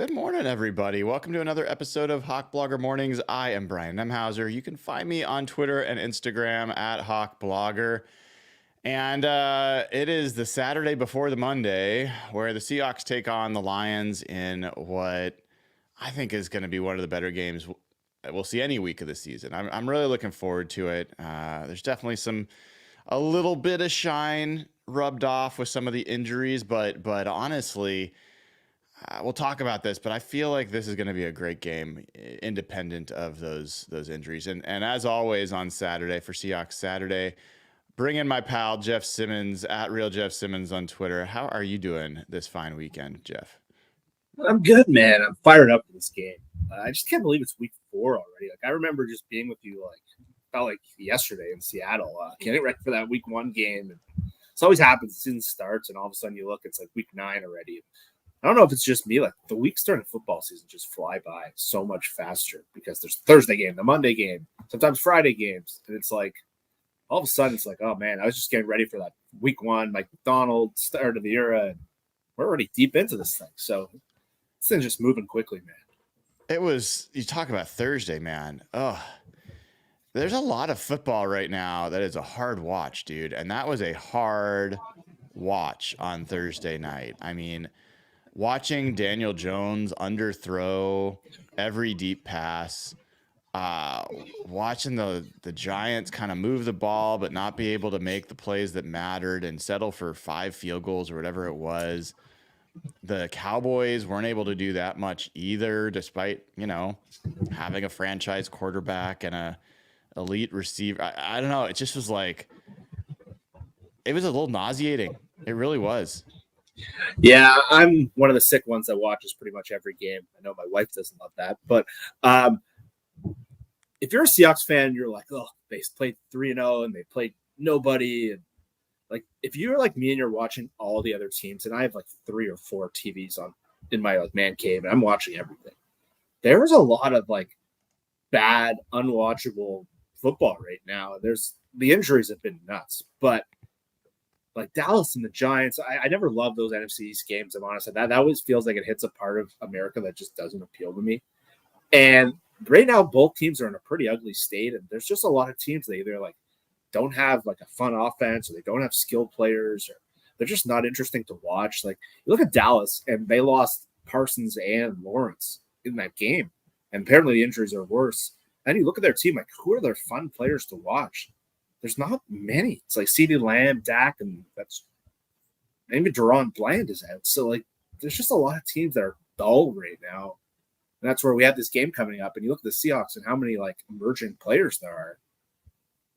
Good morning, everybody. Welcome to another episode of Hawk Blogger Mornings. I am Brian Nemhauser. You can find me on Twitter and Instagram at Hawk Blogger. And it is the Saturday before the Monday where the Seahawks take on the Lions in what I think is going to be one of the better games we'll see any week of the season. I'm really looking forward to it. There's definitely a little bit of shine rubbed off with some of the injuries, but honestly, we'll talk about this, but I feel like this is going to be a great game, independent of those injuries. And as always on Saturday for Seahawks Saturday, bring in my pal Jeff Simmons at Real Jeff Simmons on Twitter. How are you doing this fine weekend, Jeff? I'm good, man. I'm fired up for this game. I just can't believe it's week 4 already. I remember just being with you felt like yesterday in Seattle, getting ready for that week 1 game. And it always happens. The season starts, and all of a sudden you look, it's like week 9 already. I don't know if it's just me. The weeks during football season just fly by so much faster because there's Thursday game, the Monday game, sometimes Friday games. And it's like, all of a sudden, it's like, oh, man, I was just getting ready for that week 1, Macdonald, start of the era. And we're already deep into this thing. So this thing's just moving quickly, man. You talk about Thursday, man. Oh, there's a lot of football right now that is a hard watch, dude. And that was a hard watch on Thursday night. I mean, watching Daniel Jones underthrow every deep pass, watching the Giants kind of move the ball but not be able to make the plays that mattered and settle for 5 field goals or whatever it was. The Cowboys weren't able to do that much either, despite, having a franchise quarterback and a elite receiver. I don't know. It just was it was a little nauseating. It really was. Yeah, I'm one of the sick ones that watches pretty much every game. I know my wife doesn't love that, but if you're a Seahawks fan, you're like, oh, they played 3-0 and they played nobody. And if you're like me and you're watching all the other teams, and I have 3 or 4 TVs in my man cave, and I'm watching everything. There's a lot of bad, unwatchable football right now. The injuries have been nuts, but Dallas and the Giants, I never loved those NFC East games. I'm honest. That always feels like it hits a part of America that just doesn't appeal to me. And right now, both teams are in a pretty ugly state. And there's just a lot of teams that either don't have a fun offense, or they don't have skilled players, or they're just not interesting to watch. You look at Dallas, and they lost Parsons and Lawrence in that game. And apparently the injuries are worse. And you look at their team, who are their fun players to watch? There's not many. It's CeeDee Lamb, Dak, and that's maybe Deron Bland is out. So there's just a lot of teams that are dull right now. And that's where we have this game coming up. And you look at the Seahawks and how many emerging players there are.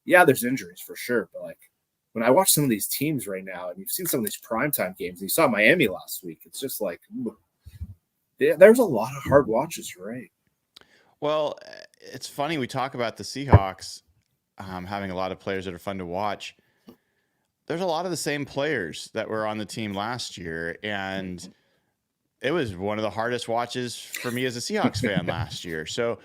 Yeah, there's injuries for sure. But when I watch some of these teams right now, and you've seen some of these primetime games, and you saw Miami last week, it's just there's a lot of hard watches, right? Well, it's funny. We talk about the Seahawks having a lot of players that are fun to watch. There's a lot of the same players that were on the team last year, and it was one of the hardest watches for me as a Seahawks fan last year. So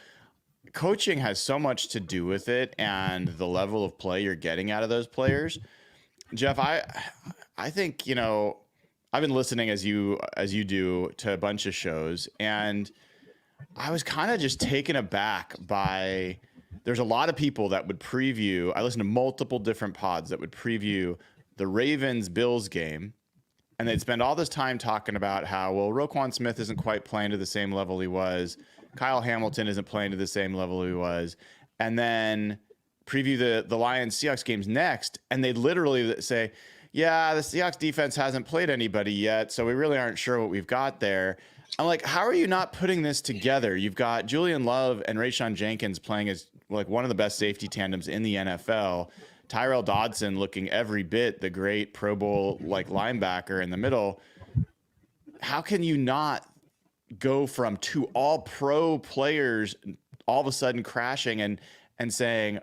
coaching has so much to do with it, and the level of play you're getting out of those players. Jeff, I think, I've been listening as you do to a bunch of shows, and I was kind of just taken aback by there's a lot of people that would preview. I listened to multiple different pods that would preview the Ravens-Bills game, and they'd spend all this time talking about how, well, Roquan Smith isn't quite playing to the same level he was. Kyle Hamilton isn't playing to the same level he was. And then preview the Lions-Seahawks games next, and they'd literally say, yeah, the Seahawks defense hasn't played anybody yet, so we really aren't sure what we've got there. I'm like, how are you not putting this together? You've got Julian Love and Rayshon Jenkins playing as one of the best safety tandems in the NFL. Tyrell Dodson looking every bit the great Pro Bowl linebacker in the middle. How can you not go from 2 all-pro players all of a sudden crashing and saying,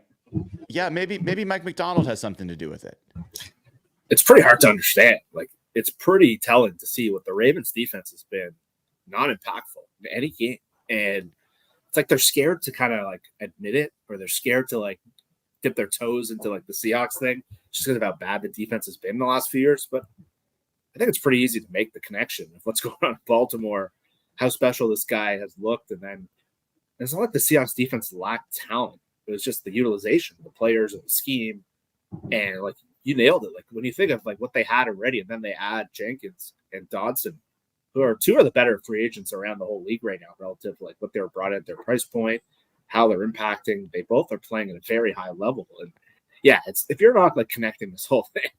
yeah, maybe Mike Macdonald has something to do with it? It's pretty hard to understand. It's pretty telling to see what the Ravens defense has been non-impactful in any game. And it's they're scared to kind of admit it, or they're scared to dip their toes into the Seahawks thing just because of how bad the defense has been in the last few years. But I think it's pretty easy to make the connection of what's going on in Baltimore how special this guy has looked. And then it's not like the Seahawks defense lacked talent. It was just the utilization of the players and the scheme. And like you nailed it. Like when you think of like what they had already, and then they add Jenkins and Dodson, who are two of the better free agents around the whole league right now, relative to like what they were brought in at their price point, how they're impacting. They both are playing at a very high level. And yeah, it's if you're not like connecting this whole thing,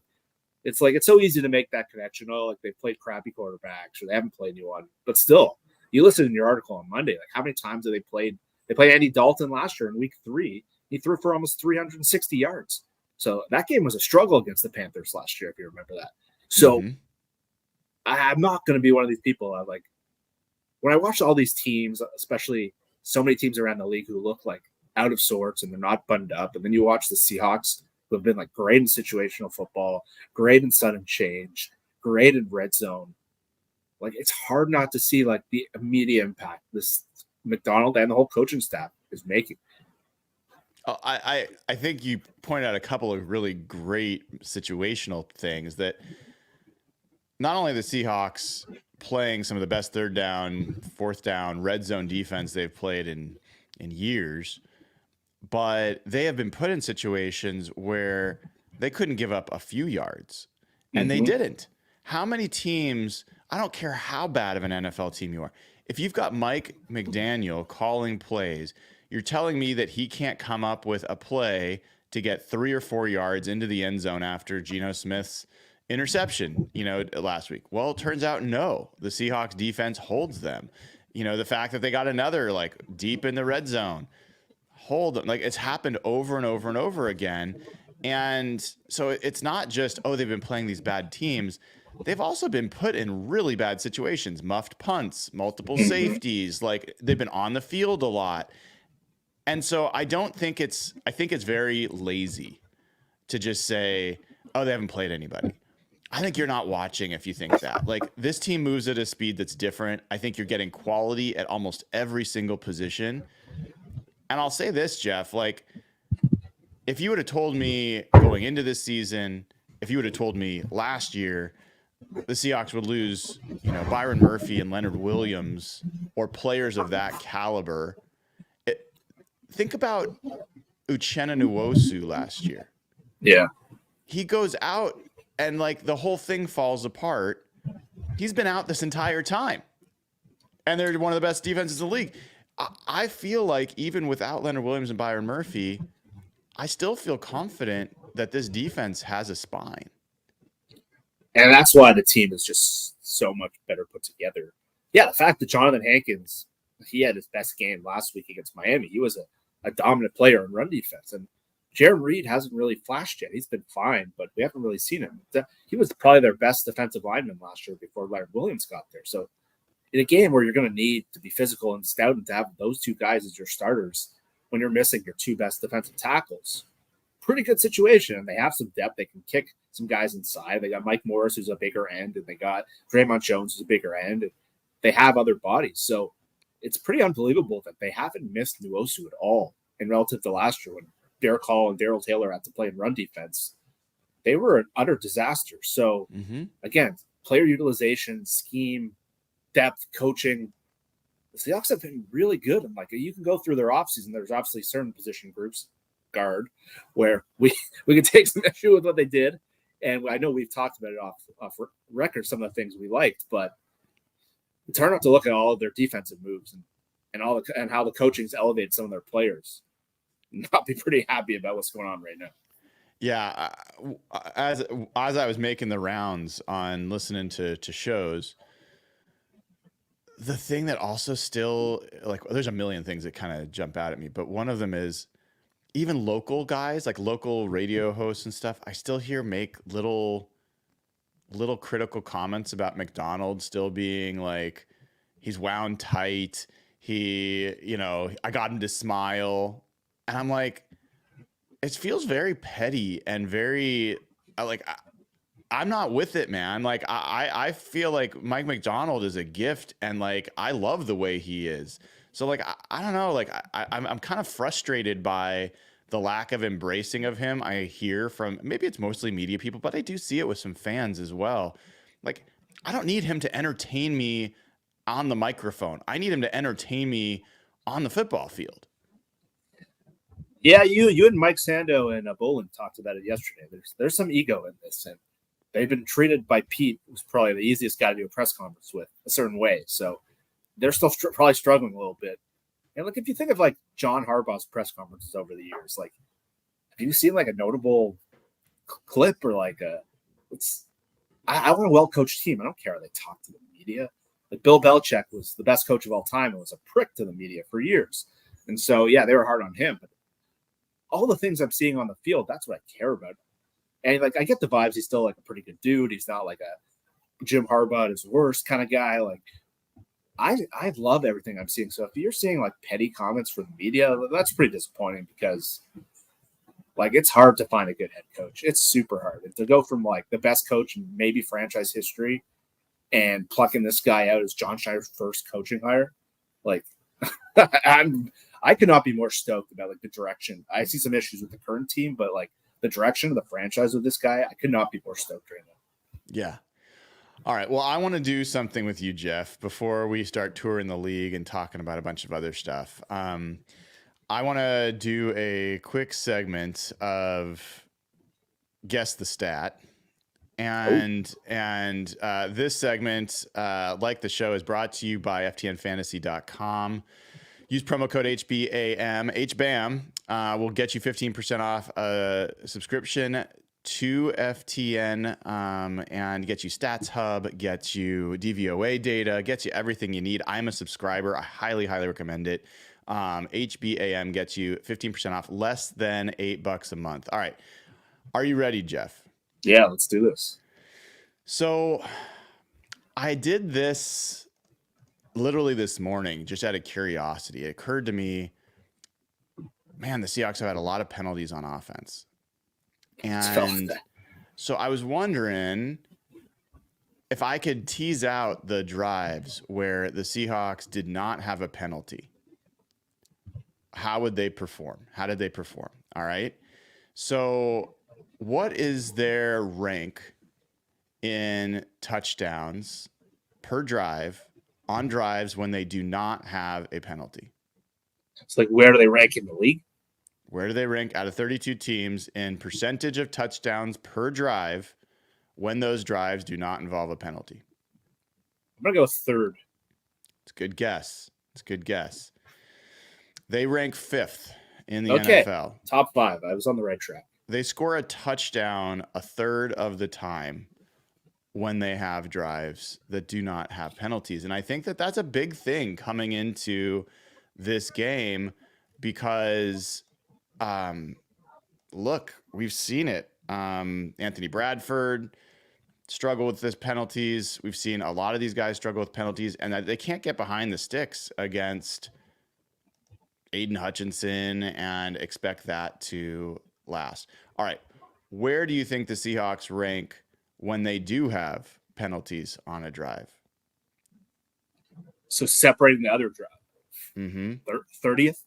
it's like it's so easy to make that connection. Oh, like they played crappy quarterbacks or they haven't played anyone. But still, you listed in your article on Monday, like how many times have they played? They played Andy Dalton last year in week 3. He threw for almost 360 yards. So that game was a struggle against the Panthers last year, if you remember that. So I'm not going to be one of these people. I like when I watch all these teams, especially so many teams around the league who look like out of sorts and they're not buttoned up. And then you watch the Seahawks, who have been like great in situational football, great in sudden change, great in red zone. Like it's hard not to see like the immediate impact this Macdonald and the whole coaching staff is making. Oh, I think you pointed out a couple of really great situational things that not only the Seahawks playing some of the best third down, fourth down, red zone defense they've played in years, but they have been put in situations where they couldn't give up a few yards, and they didn't. How many teams, I don't care how bad of an NFL team you are, if you've got Mike McDaniel calling plays, you're telling me that he can't come up with a play to get 3 or 4 yards into the end zone after Geno Smith's interception, last week. Well, it turns out no. The Seahawks defense holds them. The fact that they got another like deep in the red zone, hold them. Like it's happened over and over and over again. And so it's not just, they've been playing these bad teams. They've also been put in really bad situations, muffed punts, multiple safeties, like they've been on the field a lot. And so I think it's very lazy to just say, they haven't played anybody. I think you're not watching if you think that. Like this team moves at a speed that's different. I think you're getting quality at almost every single position. And I'll say this, Jeff, like if you would have told me going into this season, if you would have told me last year the Seahawks would lose, Byron Murphy and Leonard Williams or players of that caliber, think about Uchenna Nwosu last year. Yeah. He goes out and like the whole thing falls apart. He's been out this entire time. And they're one of the best defenses in the league. I feel like even without Leonard Williams and Byron Murphy, I still feel confident that this defense has a spine. And that's why the team is just so much better put together. Yeah, the fact that Jonathan Hankins, he had his best game last week against Miami. He was a dominant player in run defense. And Jaron Reed hasn't really flashed yet. He's been fine, but we haven't really seen him. He was probably their best defensive lineman last year before Leonard Williams got there. So in a game where you're going to need to be physical and stout and to have those two guys as your starters when you're missing your two best defensive tackles, pretty good situation. And they have some depth. They can kick some guys inside. They got Mike Morris, who's a bigger end, and they got Draymond Jones, who's a bigger end. And they have other bodies. So it's pretty unbelievable that they haven't missed Nwosu at all in relative to last year when Derek Hall and Darrell Taylor had to play in run defense. They were an utter disaster. So again, player utilization, scheme, depth, coaching. The Seahawks have been really good. And like you can go through their offseason. There's obviously certain position groups, guard, where we can take some issue with what they did. And I know we've talked about it off record, some of the things we liked, but turn out to look at all of their defensive moves and how the coaching's elevated some of their players. Not be pretty happy about what's going on right now. Yeah, as I was making the rounds on listening to shows, the thing that also still like there's a million things that kind of jump out at me, but one of them is even local guys, like local radio hosts and stuff, I still hear make little critical comments about Macdonald still being like he's wound tight. I got him to smile. And I'm like, it feels very petty and very I'm not with it, man. Like I feel like Mike Macdonald is a gift and like I love the way he is. So like I don't know, like I'm kind of frustrated by the lack of embracing of him. I hear from maybe it's mostly media people, but I do see it with some fans as well. Like I don't need him to entertain me on the microphone. I need him to entertain me on the football field. Yeah, you and Mike Sando and Bolin talked about it yesterday. There's some ego in this, and they've been treated by Pete, who's probably the easiest guy to do a press conference with, a certain way. So they're still probably struggling a little bit. And like, if you think of like John Harbaugh's press conferences over the years, like, have you seen like a notable clip or like I want a well-coached team. I don't care how they talk to the media. Like Bill Belichick was the best coach of all time and was a prick to the media for years. And so, yeah, they were hard on him. But all the things I'm seeing on the field, that's what I care about. And like, I get the vibes. He's still like a pretty good dude. He's not like a Jim Harbaugh at his worst kind of guy. Like, I love everything I'm seeing. So if you're seeing like petty comments from the media, that's pretty disappointing because like it's hard to find a good head coach. It's super hard. And to go from like the best coach in maybe franchise history and plucking this guy out as John Schneider's first coaching hire, like I could not be more stoked about like the direction. I see some issues with the current team, but like the direction of the franchise with this guy, I could not be more stoked right now. Yeah. All right. Well, I want to do something with you, Jeff, before we start touring the league and talking about a bunch of other stuff. I want to do a quick segment of Guess the Stat. And this segment, like the show, is brought to you by FTNFantasy.com. Use promo code HBAM will get you 15% off a subscription to FTN and get you Stats Hub, get you DVOA data, gets you everything you need. I'm a subscriber. I highly recommend it. HBAM gets you 15% off, less than $8 a month. All right. Are you ready, Jeff? Yeah, let's do this. So I did this literally this morning, just out of curiosity. It occurred to me, man, the Seahawks have had a lot of penalties on offense. And so I was wondering if I could tease out the drives where the Seahawks did not have a penalty. How would they perform? How did they perform? All right. So what is their rank in touchdowns per drive on drives when they do not have a penalty? It's like, where do they rank in the league? Where do they rank out of 32 teams in percentage of touchdowns per drive when those drives do not involve a penalty? I'm going to go third. It's a good guess. They rank 5th in the NFL. Top 5. I was on the right track. They score a touchdown a third of the time when they have drives that do not have penalties. And I think that that's a big thing coming into this game because, look, we've seen it. Anthony Bradford struggle with this penalties. We've seen a lot of these guys struggle with penalties, and they can't get behind the sticks against Aiden Hutchinson and expect that to last. All right. Where do you think the Seahawks rank when they do have penalties on a drive? So separating the other drive. 30th?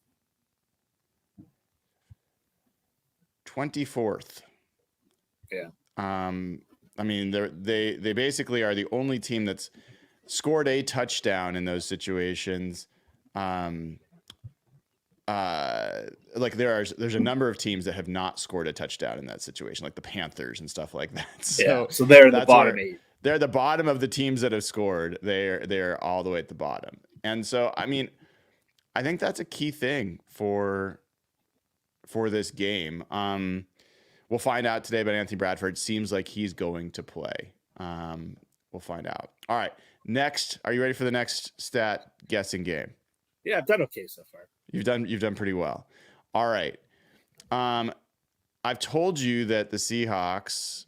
24th. Yeah. I mean, they basically are the only team that's scored a touchdown in those situations. Like there's a number of teams that have not scored a touchdown in that situation, like the Panthers and stuff like that. So they're the bottom 8. They're the bottom of the teams that have scored. They're all the way at the bottom. And so, I mean, I think that's a key thing for this game. We'll find out today about Anthony Bradford. Seems like he's going to play. We'll find out. All right. Next, are you ready for the next stat guessing game? Yeah, I've done okay so far. You've done pretty well. All right. I've told you that the Seahawks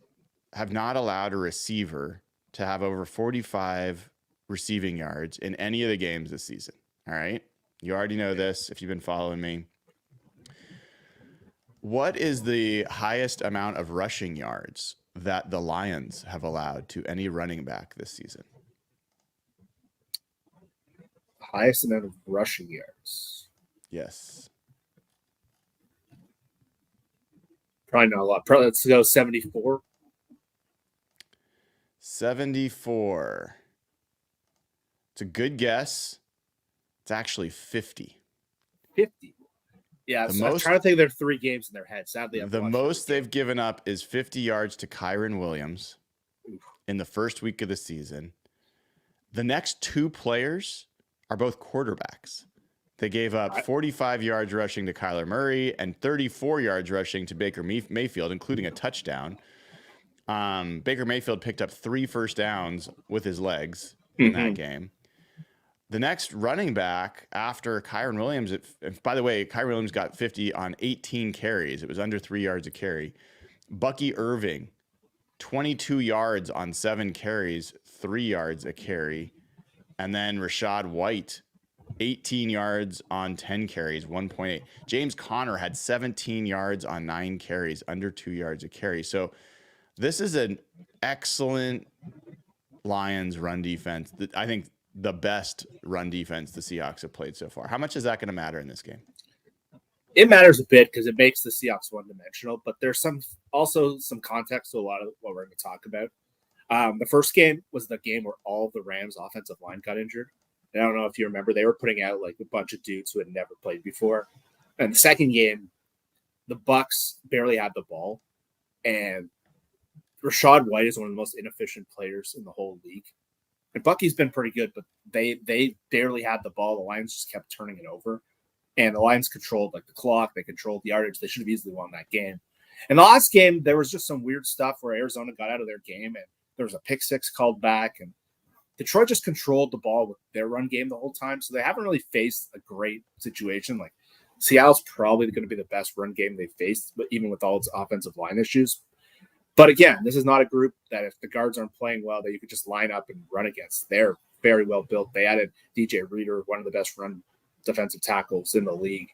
have not allowed a receiver to have over 45 receiving yards in any of the games this season. All right. You already know this if you've been following me. What is the highest amount of rushing yards that the Lions have allowed to any running back this season? Highest amount of rushing yards. Yes. Probably not a lot. Probably let's go 74. 74. It's a good guess. It's actually 50. 50. Yeah, The so I'm most trying to think of their 3 games in their head. Sadly, I've the watched most every they've given up is 50 yards to Kyron Williams game. in the first week of the season. The next 2 players are both quarterbacks. They gave up 45 yards rushing to Kyler Murray and 34 yards rushing to Baker Mayfield, including a touchdown. Baker Mayfield picked up 3 first downs with his legs in that game. The next running back after Kyron Williams, by the way, Kyron Williams got 50 on 18 carries. It was under 3 yards a carry. Bucky Irving, 22 yards on 7 carries, 3 yards a carry. And then Rashad White, 18 yards on 10 carries, 1.8. James Conner had 17 yards on 9 carries, under 2 yards a carry. So this is an excellent Lions run defense. I think the best run defense the Seahawks have played so far. How much is that going to matter in this game? It matters a bit because it makes the Seahawks one-dimensional, but there's also some context to a lot of what we're going to talk about. The first game was the game where all of the Rams' offensive line got injured. And I don't know if you remember, they were putting out like a bunch of dudes who had never played before. And the second game, the Bucs barely had the ball, and Rashad White is one of the most inefficient players in the whole league. And Bucky's been pretty good, but they barely had the ball. The Lions just kept turning it over. And the Lions controlled like the clock. They controlled the yardage. They should have easily won that game. In the last game, there was just some weird stuff where Arizona got out of their game and there was a pick six called back. And Detroit just controlled the ball with their run game the whole time. So they haven't really faced a great situation. Like Seattle's probably going to be the best run game they've faced, but even with all its offensive line issues. But again, this is not a group that if the guards aren't playing well, that you could just line up and run against. They're very well built. They added DJ Reader, one of the best run defensive tackles in the league.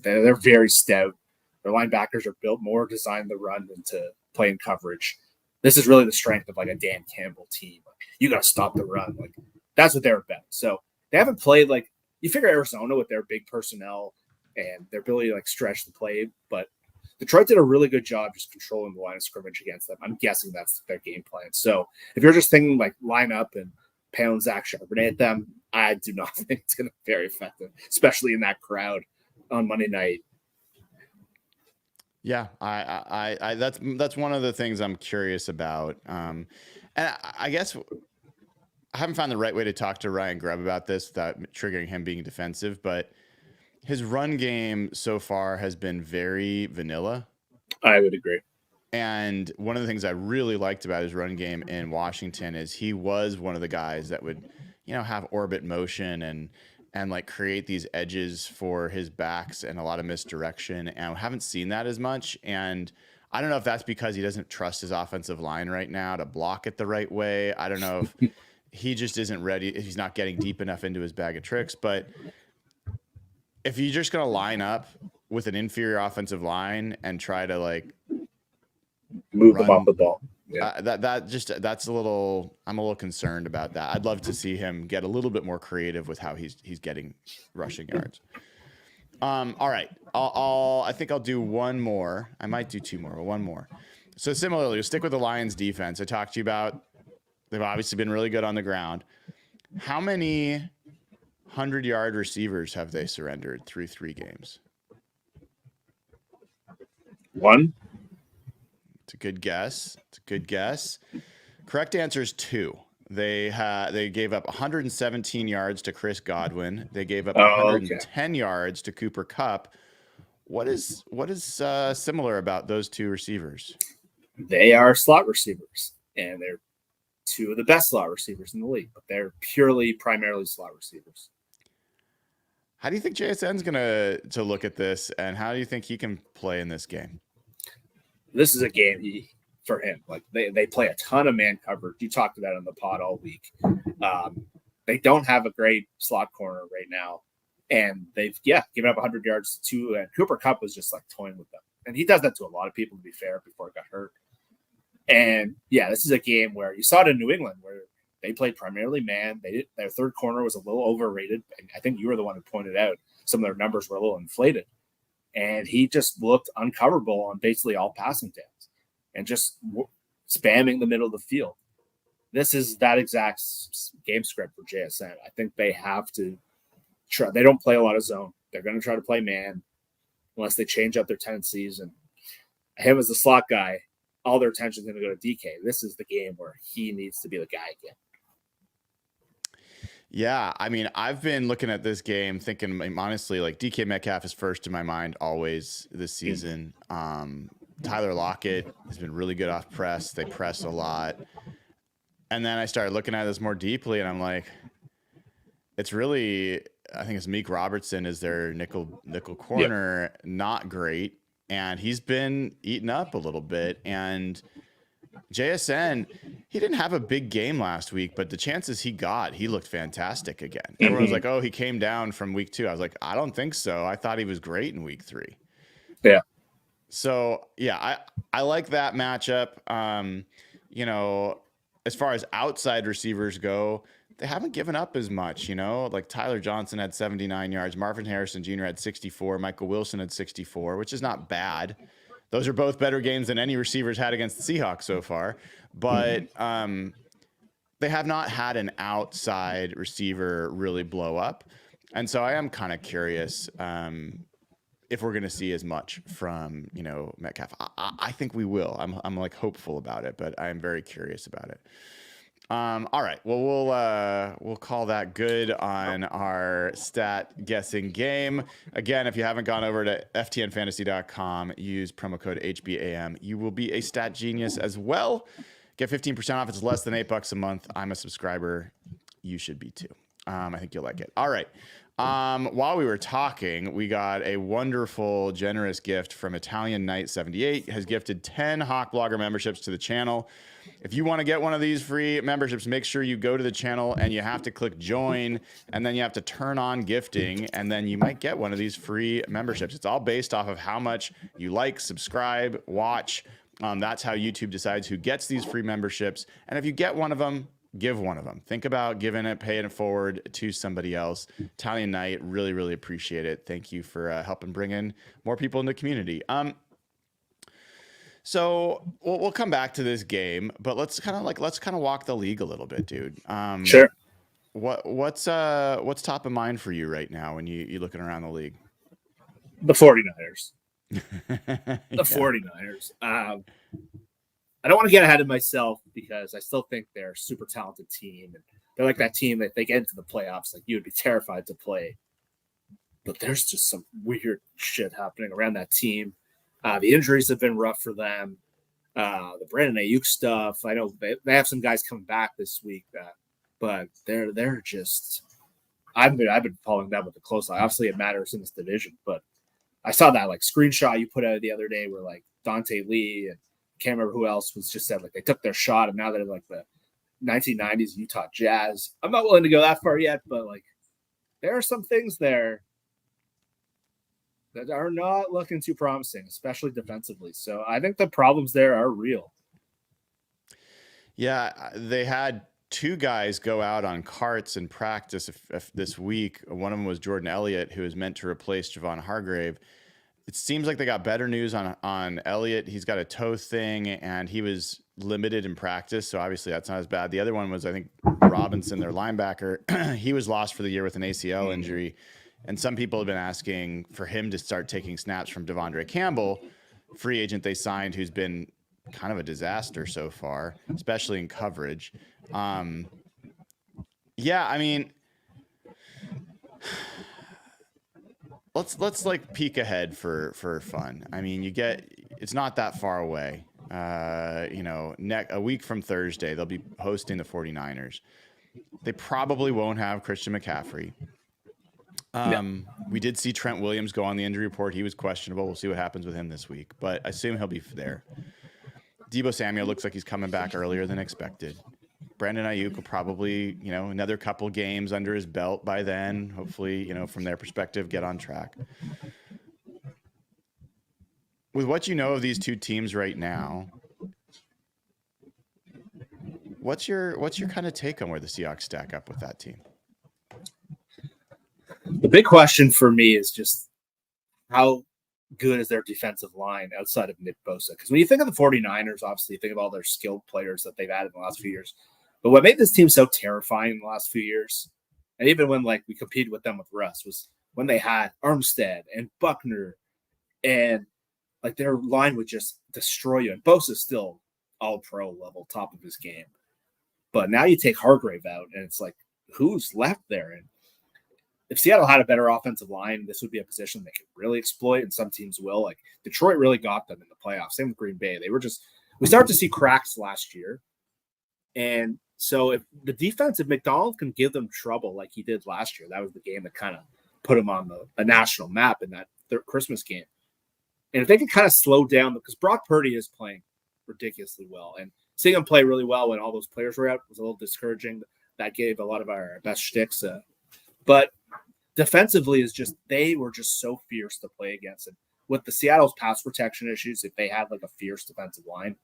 They're very stout. Their linebackers are built more designed to run than to play in coverage. This is really the strength of like a Dan Campbell team. Like, you got to stop the run. Like that's what they're about. So they haven't played like you figure Arizona with their big personnel and their ability to like stretch the play, but Detroit did a really good job just controlling the line of scrimmage against them. I'm guessing that's their game plan. So if you're just thinking like line up and pound Zach Charbonnet at them, I do not think it's going to be very effective, especially in that crowd on Monday night. Yeah, I that's one of the things I'm curious about. And I guess I haven't found the right way to talk to Ryan Grubb about this without triggering him being defensive, but his run game so far has been very vanilla. I would agree. And one of the things I really liked about his run game in Washington is he was one of the guys that would, have orbit motion and like create these edges for his backs and a lot of misdirection. And I haven't seen that as much. And I don't know if that's because he doesn't trust his offensive line right now to block it the right way. I don't know if he just isn't ready, if he's not getting deep enough into his bag of tricks. But if you're just going to line up with an inferior offensive line and try to like move them off the ball, that's a little, I'm a little concerned about that. I'd love to see him get a little bit more creative with how he's getting rushing yards. All right. I think I'll do one more. I might do 2 more, but one more. So similarly, we'll stick with the Lions defense. I talked to you about, they've obviously been really good on the ground. How many 100-yard receivers have they surrendered through 3 games? 1. It's a good guess. Correct answer is 2. They gave up 117 yards to Chris Godwin. They gave up 110 yards to Cooper Kupp. What is similar about those 2 receivers? They are slot receivers, and they're 2 of the best slot receivers in the league, but they're primarily slot receivers. How do you think JSN's going to look at this, and how do you think he can play in this game? This is a game for him. Like they play a ton of man coverage. You talked about it on the pod all week. They don't have a great slot corner right now, and they've given up 100 yards to 2. And Cooper Kupp was just like toying with them, and he does that to a lot of people. To be fair, before he got hurt. And this is a game where you saw it in New England where they played primarily man. Their third corner was a little overrated. And I think you were the one who pointed out some of their numbers were a little inflated. And he just looked uncoverable on basically all passing downs and just spamming the middle of the field. this is that exact game script for JSN. I think they have to try. They don't play a lot of zone. They're going to try to play man unless they change up their tendencies. And him as the slot guy, all their attention is going to go to DK. This is the game where he needs to be the guy again. Yeah, I mean, I've been looking at this game thinking, honestly, like DK Metcalf is first in my mind always this season. Tyler Lockett has been really good off press. They press a lot. And then I started looking at this more deeply, and I'm like, it's really, I think it's Meek Robertson is their nickel corner, not great. And he's been eaten up a little bit. And JSN, he didn't have a big game last week, but the chances he got, he looked fantastic again. Everyone was like, oh, he came down from week 2. I was like, I don't think so. I thought he was great in week 3. Yeah. So, yeah, I like that matchup. As far as outside receivers go, they haven't given up as much, like Tyler Johnson had 79 yards. Marvin Harrison Jr. had 64. Michael Wilson had 64, which is not bad. Those are both better games than any receivers had against the Seahawks so far. But they have not had an outside receiver really blow up. And so I am kind of curious if we're going to see as much from, Metcalf. I think we will. I'm like hopeful about it, but I am very curious about it. All right. Well, we'll call that good on our stat guessing game. Again, if you haven't gone over to ftnfantasy.com, use promo code HBAM. You will be a stat genius as well. Get 15% off. It's less than $8 a month. I'm a subscriber. You should be too. I think you'll like it. All right. While we were talking, we got a wonderful, generous gift from Italian Knight 78. Has gifted 10 Hawk Blogger memberships to the channel. If you want to get one of these free memberships, make sure you go to the channel and you have to click join, and then you have to turn on gifting, and then you might get one of these free memberships. It's all based off of how much you like, subscribe, watch. That's how YouTube decides who gets these free memberships. And if you get one of them, give one of them. Think about giving it, paying it forward to somebody else. Italian Knight, really, really appreciate it. Thank you for helping bring in more people in the community. So we'll come back to this game, but let's kind of walk the league a little bit, dude. Sure. What's top of mind for you right now when you're looking around the league? The 49ers. The 49ers. I don't want to get ahead of myself because I still think they're a super talented team. And they're like that team that if they get into the playoffs, like you would be terrified to play. But there's just some weird shit happening around that team. The injuries have been rough for them. The Brandon Ayuk stuff. I know they have some guys coming back this week, but they're just. I've been following them with a close eye. Obviously, it matters in this division, but I saw that like screenshot you put out the other day where like Dante Lee and can't remember who else was just said like they took their shot and now they're like the 1990s Utah Jazz. I'm not willing to go that far yet, but like there are some things there that are not looking too promising, especially defensively. So I think the problems there are real. Yeah, they had 2 guys go out on carts in practice this week. One of them was Jordan Elliott, who is meant to replace Javon Hargrave. It seems like they got better news on Elliott. He's got a toe thing, and he was limited in practice, so obviously that's not as bad. The other one was, I think, Robinson, their linebacker. He was lost for the year with an ACL injury. And some people have been asking for him to start taking snaps from Devondre Campbell, free agent they signed, who's been kind of a disaster so far, especially in coverage. Yeah, I mean, let's like peek ahead for fun. I mean, it's not that far away. A week from Thursday, they'll be hosting the 49ers. They probably won't have Christian McCaffrey. We did see Trent Williams go on the injury report. He was questionable. We'll see what happens with him this week, but I assume he'll be there. Deebo Samuel looks like he's coming back earlier than expected. Brandon Ayuk will probably, another couple games under his belt by then. Hopefully, from their perspective, get on track. With what you know of these 2 teams right now, what's your kind of take on where the Seahawks stack up with that team? The big question for me is just how good is their defensive line outside of Nick Bosa? Because when you think of the 49ers, obviously you think of all their skilled players that they've added in the last few years. But what made this team so terrifying in the last few years, and even when like we competed with them with Russ, was when they had Armstead and Buckner, and like their line would just destroy you. And Bosa's still all pro level, top of his game. But now you take Hargrave out, and it's like, who's left there? And if Seattle had a better offensive line, this would be a position they could really exploit, and some teams will. Like Detroit really got them in the playoffs. Same with Green Bay. We started to see cracks last year. And so if the defense, if Macdonald can give them trouble like he did last year, that was the game that kind of put him on the national map in that Christmas game. And if they can kind of slow down, because Brock Purdy is playing ridiculously well, and seeing him play really well when all those players were out was a little discouraging. That gave a lot of our best shticks. But defensively they were just so fierce to play against. And with the Seattle's pass protection issues, if they had like a fierce defensive line,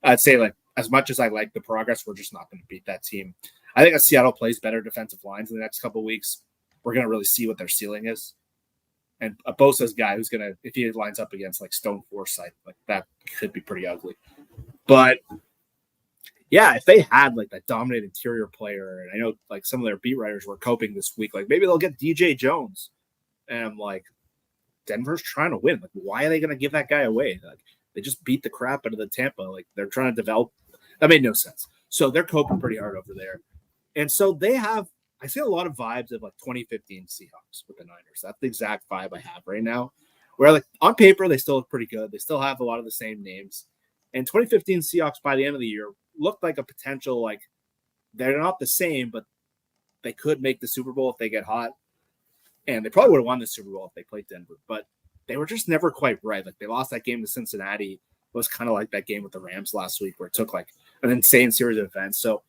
I'd say like as much as I like the progress, we're just not going to beat that team. I think if Seattle plays better defensive lines in the next couple of weeks, we're going to really see what their ceiling is. And a Bosa's guy who's going to, if he lines up against like Stone Forsythe, like that could be pretty ugly. But yeah, if they had like that dominant interior player, and I know like some of their beat writers were coping this week, like maybe they'll get DJ Jones. And I'm like, Denver's trying to win. Like, why are they going to give that guy away? Like, they just beat the crap out of the Tampa. Like, they're trying to develop. That made no sense. So they're coping pretty hard over there. And so I see a lot of vibes of like 2015 Seahawks with the Niners. That's the exact vibe I have right now. Where like on paper, they still look pretty good. They still have a lot of the same names. And 2015 Seahawks by the end of the year looked like a potential, like they're not the same, but they could make the Super Bowl if they get hot. And they probably would have won the Super Bowl if they played Denver, but they were just never quite right. Like they lost that game to Cincinnati. It was kind of like that game with the Rams last week where it took like an insane series of events. So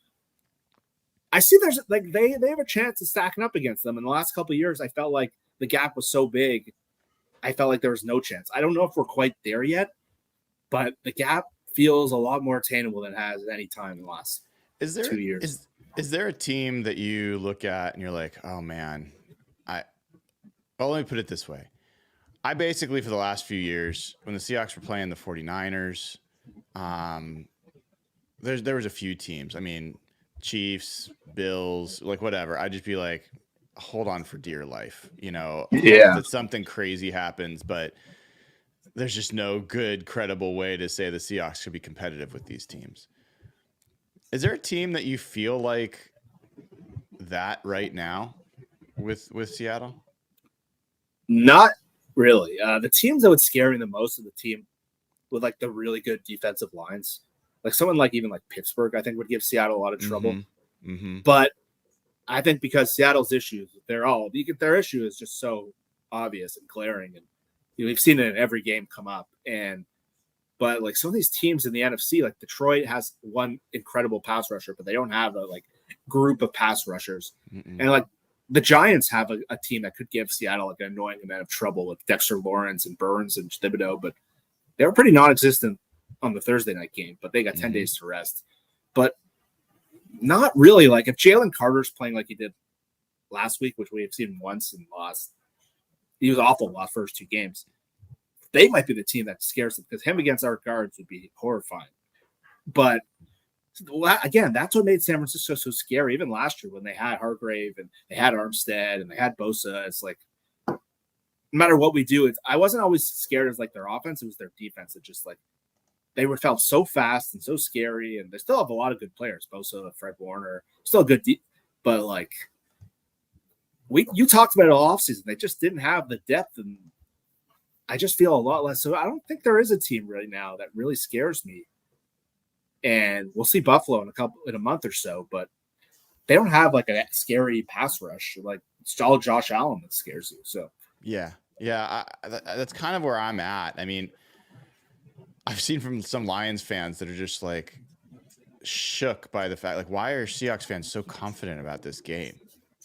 I see there's like they have a chance of stacking up against them. In the last couple of years, I felt like the gap was so big. I felt like there was no chance. I don't know if we're quite there yet, but the gap feels a lot more attainable than it has at any time in the last 2 years. Is there a team that you look at and you're like, oh man, let me put it this way. I basically, for the last few years, when the Seahawks were playing the 49ers, there was a few teams. I mean, Chiefs, Bills, like whatever. I'd just be like, hold on for dear life. Yeah. That something crazy happens, but there's just no good, credible way to say the Seahawks could be competitive with these teams. Is there a team that you feel like that right now with Seattle? Not really. The teams that would scare me the most are the team with like the really good defensive lines. Like someone like even like Pittsburgh, I think would give Seattle a lot of trouble. Mm-hmm. But I think because Seattle's issues, their issue is just so obvious and glaring, and we've seen it in every game come up. But like some of these teams in the NFC, like Detroit has one incredible pass rusher, but they don't have a like group of pass rushers. Mm-mm. And like the Giants have a team that could give Seattle like an annoying amount of trouble with Dexter Lawrence and Burns and Thibodeau, but they were pretty non-existent on the Thursday night game, but they got 10 days to rest. But not really. Like if Jalen Carter's playing like he did last week, which we have seen once and lost, he was awful the last first two games. They might be the team that scares them because him against our guards would be horrifying. But again, that's what made San Francisco so scary. Even last year when they had Hargrave and they had Armstead and they had Bosa, it's like no matter what we do, I wasn't always scared of like their offense. It was their defense. It just like they felt so fast and so scary, and they still have a lot of good players. Bosa, Fred Warner, still good, but like you talked about it all offseason. They just didn't have the depth, and I just feel a lot less. So I don't think there is a team right now that really scares me. And we'll see Buffalo in a month or so, but they don't have like a scary pass rush. Like it's all Josh Allen that scares you. So yeah, that's kind of where I'm at. I mean, I've seen from some Lions fans that are just like shook by the fact, like, why are Seahawks fans so confident about this game?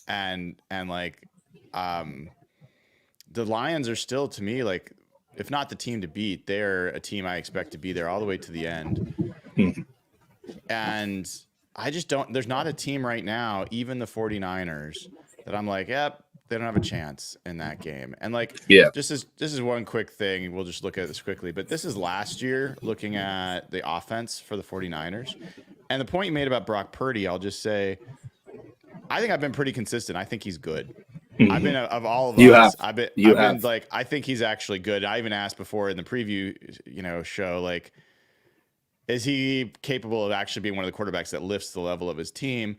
And like, the Lions are still, to me, like, if not the team to beat, they're a team I expect to be there all the way to the end. And I just there's not a team right now, even the 49ers, that I'm like, yep, they don't have a chance in that game. And like, this is one quick thing. We'll just look at this quickly, but this is last year looking at the offense for the 49ers. And the point you made about Brock Purdy, I'll just say, I think I've been pretty consistent. I think he's good. I've been of all of us. I've been like, I think he's actually good. I even asked before in the preview, show, like, is he capable of actually being one of the quarterbacks that lifts the level of his team?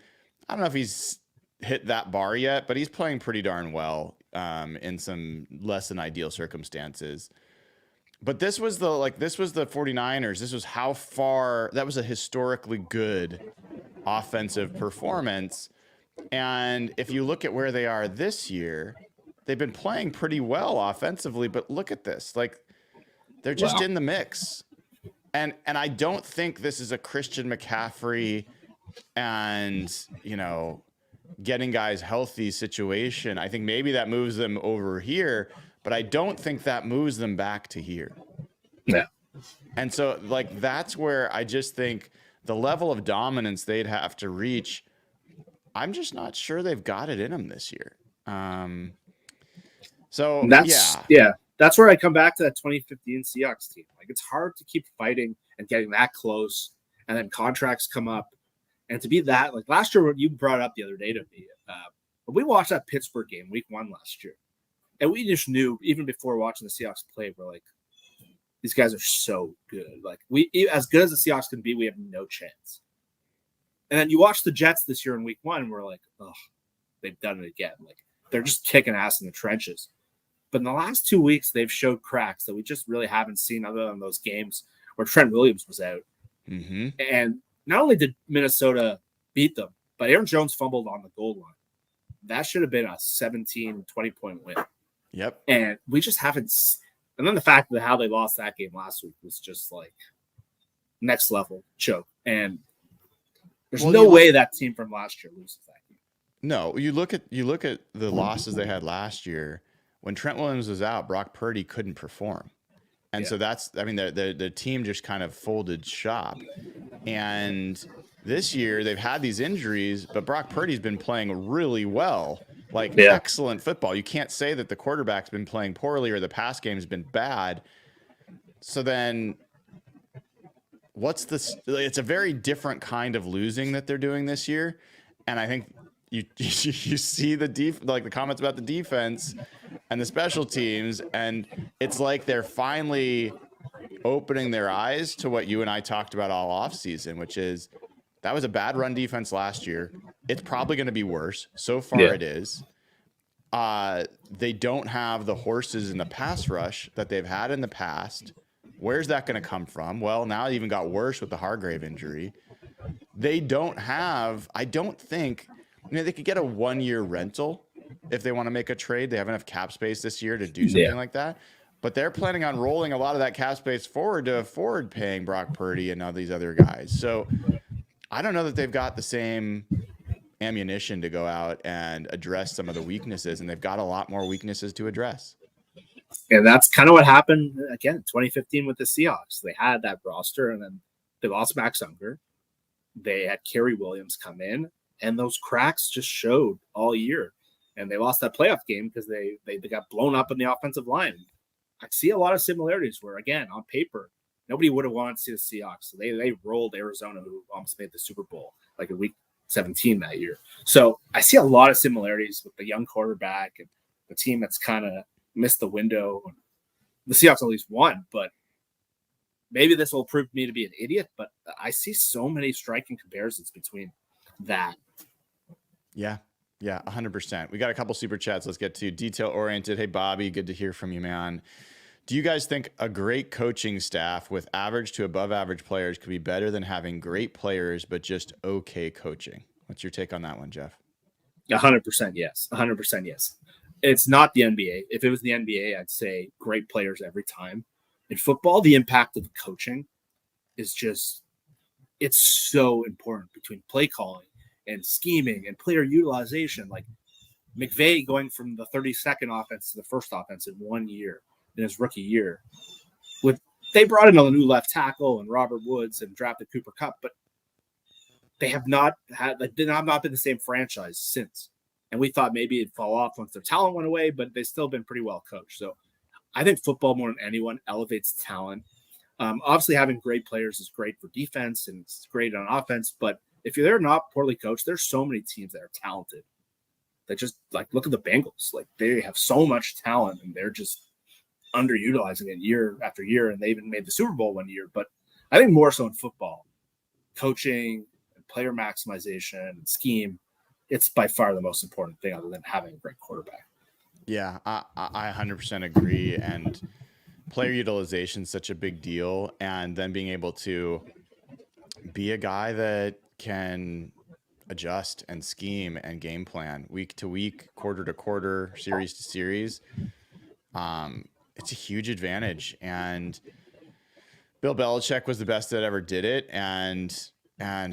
I don't know if he's hit that bar yet, but he's playing pretty darn well in some less than ideal circumstances. But this was the 49ers. This was how far that was a historically good offensive performance. And if you look at where they are this year, they've been playing pretty well offensively, but look at this. Like, they're just in the mix. And I don't think this is a Christian McCaffrey and, getting guys healthy situation. I think maybe that moves them over here, but I don't think that moves them back to here. Yeah. And so, like, that's where I just think the level of dominance they'd have to reach, I'm just not sure they've got it in them this year. That's where I come back to that 2015 Seahawks team. Like, it's hard to keep fighting and getting that close, and then contracts come up. And to be that, like last year, what you brought up the other day to me, we watched that Pittsburgh game week 1 last year, and we just knew, even before watching the Seahawks play, we're like, these guys are so good. Like, as good as the Seahawks can be, we have no chance. And then you watch the Jets this year in week 1, and we're like, oh, they've done it again. Like, they're just kicking ass in the trenches. But in the last 2 weeks, they've showed cracks that we just really haven't seen other than those games where Trent Williams was out. Mm-hmm. And not only did Minnesota beat them, but Aaron Jones fumbled on the goal line. That should have been a 17, 20-point win. Yep. And we just haven't. And then the fact that how they lost that game last week was just like next level choke. And there's no way that team from last year loses that game. No, you look at the losses they had last year. When Trent Williams was out, Brock Purdy couldn't perform. And so the team just kind of folded shop. And this year they've had these injuries, but Brock Purdy's been playing really well, excellent football. You can't say that the quarterback's been playing poorly or the pass game's been bad. So then what's this? It's a very different kind of losing that they're doing this year. And I think you see the comments about the defense and the special teams, and it's like they're finally opening their eyes to what you and I talked about all offseason, which is that was a bad run defense last year. It's probably going to be worse. So far it is. They don't have the horses in the pass rush that they've had in the past. Where's that going to come from? Well, now it even got worse with the Hargrave injury. They don't have, I don't think, they could get a 1-year rental if they want to make a trade. They have enough cap space this year to do something like that. But they're planning on rolling a lot of that cap space forward to afford paying Brock Purdy and all these other guys. So I don't know that they've got the same ammunition to go out and address some of the weaknesses, and they've got a lot more weaknesses to address. And that's kind of what happened, again, 2015 with the Seahawks. They had that roster, and then they lost Max Unger. They had Kerry Williams come in, and those cracks just showed all year. And they lost that playoff game because they got blown up in the offensive line. I see a lot of similarities where, again, on paper, nobody would have wanted to see the Seahawks. They rolled Arizona, who almost made the Super Bowl, like in week 17 that year. So I see a lot of similarities with the young quarterback and the team that's kind of missed the window. The Seahawks at least won, but maybe this will prove me to be an idiot, but I see so many striking comparisons between that. Yeah. Yeah, 100%. We got a couple super chats. Let's get to detail-oriented. Hey, Bobby, good to hear from you, man. Do you guys think a great coaching staff with average to above average players could be better than having great players but just okay coaching? What's your take on that one, Jeff? 100% yes. 100% yes. It's not the NBA. If it was the NBA, I'd say great players every time. In football, the impact of the coaching is just, it's so important between play calling and scheming and player utilization. Like McVay going from the 32nd offense to the first offense in 1 year, in his rookie year. They brought in a new left tackle and Robert Woods and drafted Cooper Kupp, but they have not been the same franchise since. And we thought maybe it'd fall off once their talent went away, but they've still been pretty well coached. So I think football more than anyone elevates talent. Obviously, having great players is great for defense and it's great on offense. But if they're not poorly coached, there's so many teams that are talented. That just like look at the Bengals. Like they have so much talent and they're just underutilizing it year after year. And they even made the Super Bowl one year. But I think more so in football, coaching, and player maximization, and scheme, it's by far the most important thing other than having a great quarterback. Yeah, I 100% agree. And player utilization is such a big deal. And then being able to be a guy that can adjust and scheme and game plan week to week, quarter to quarter, series to series. It's a huge advantage. And Bill Belichick was the best that ever did it. And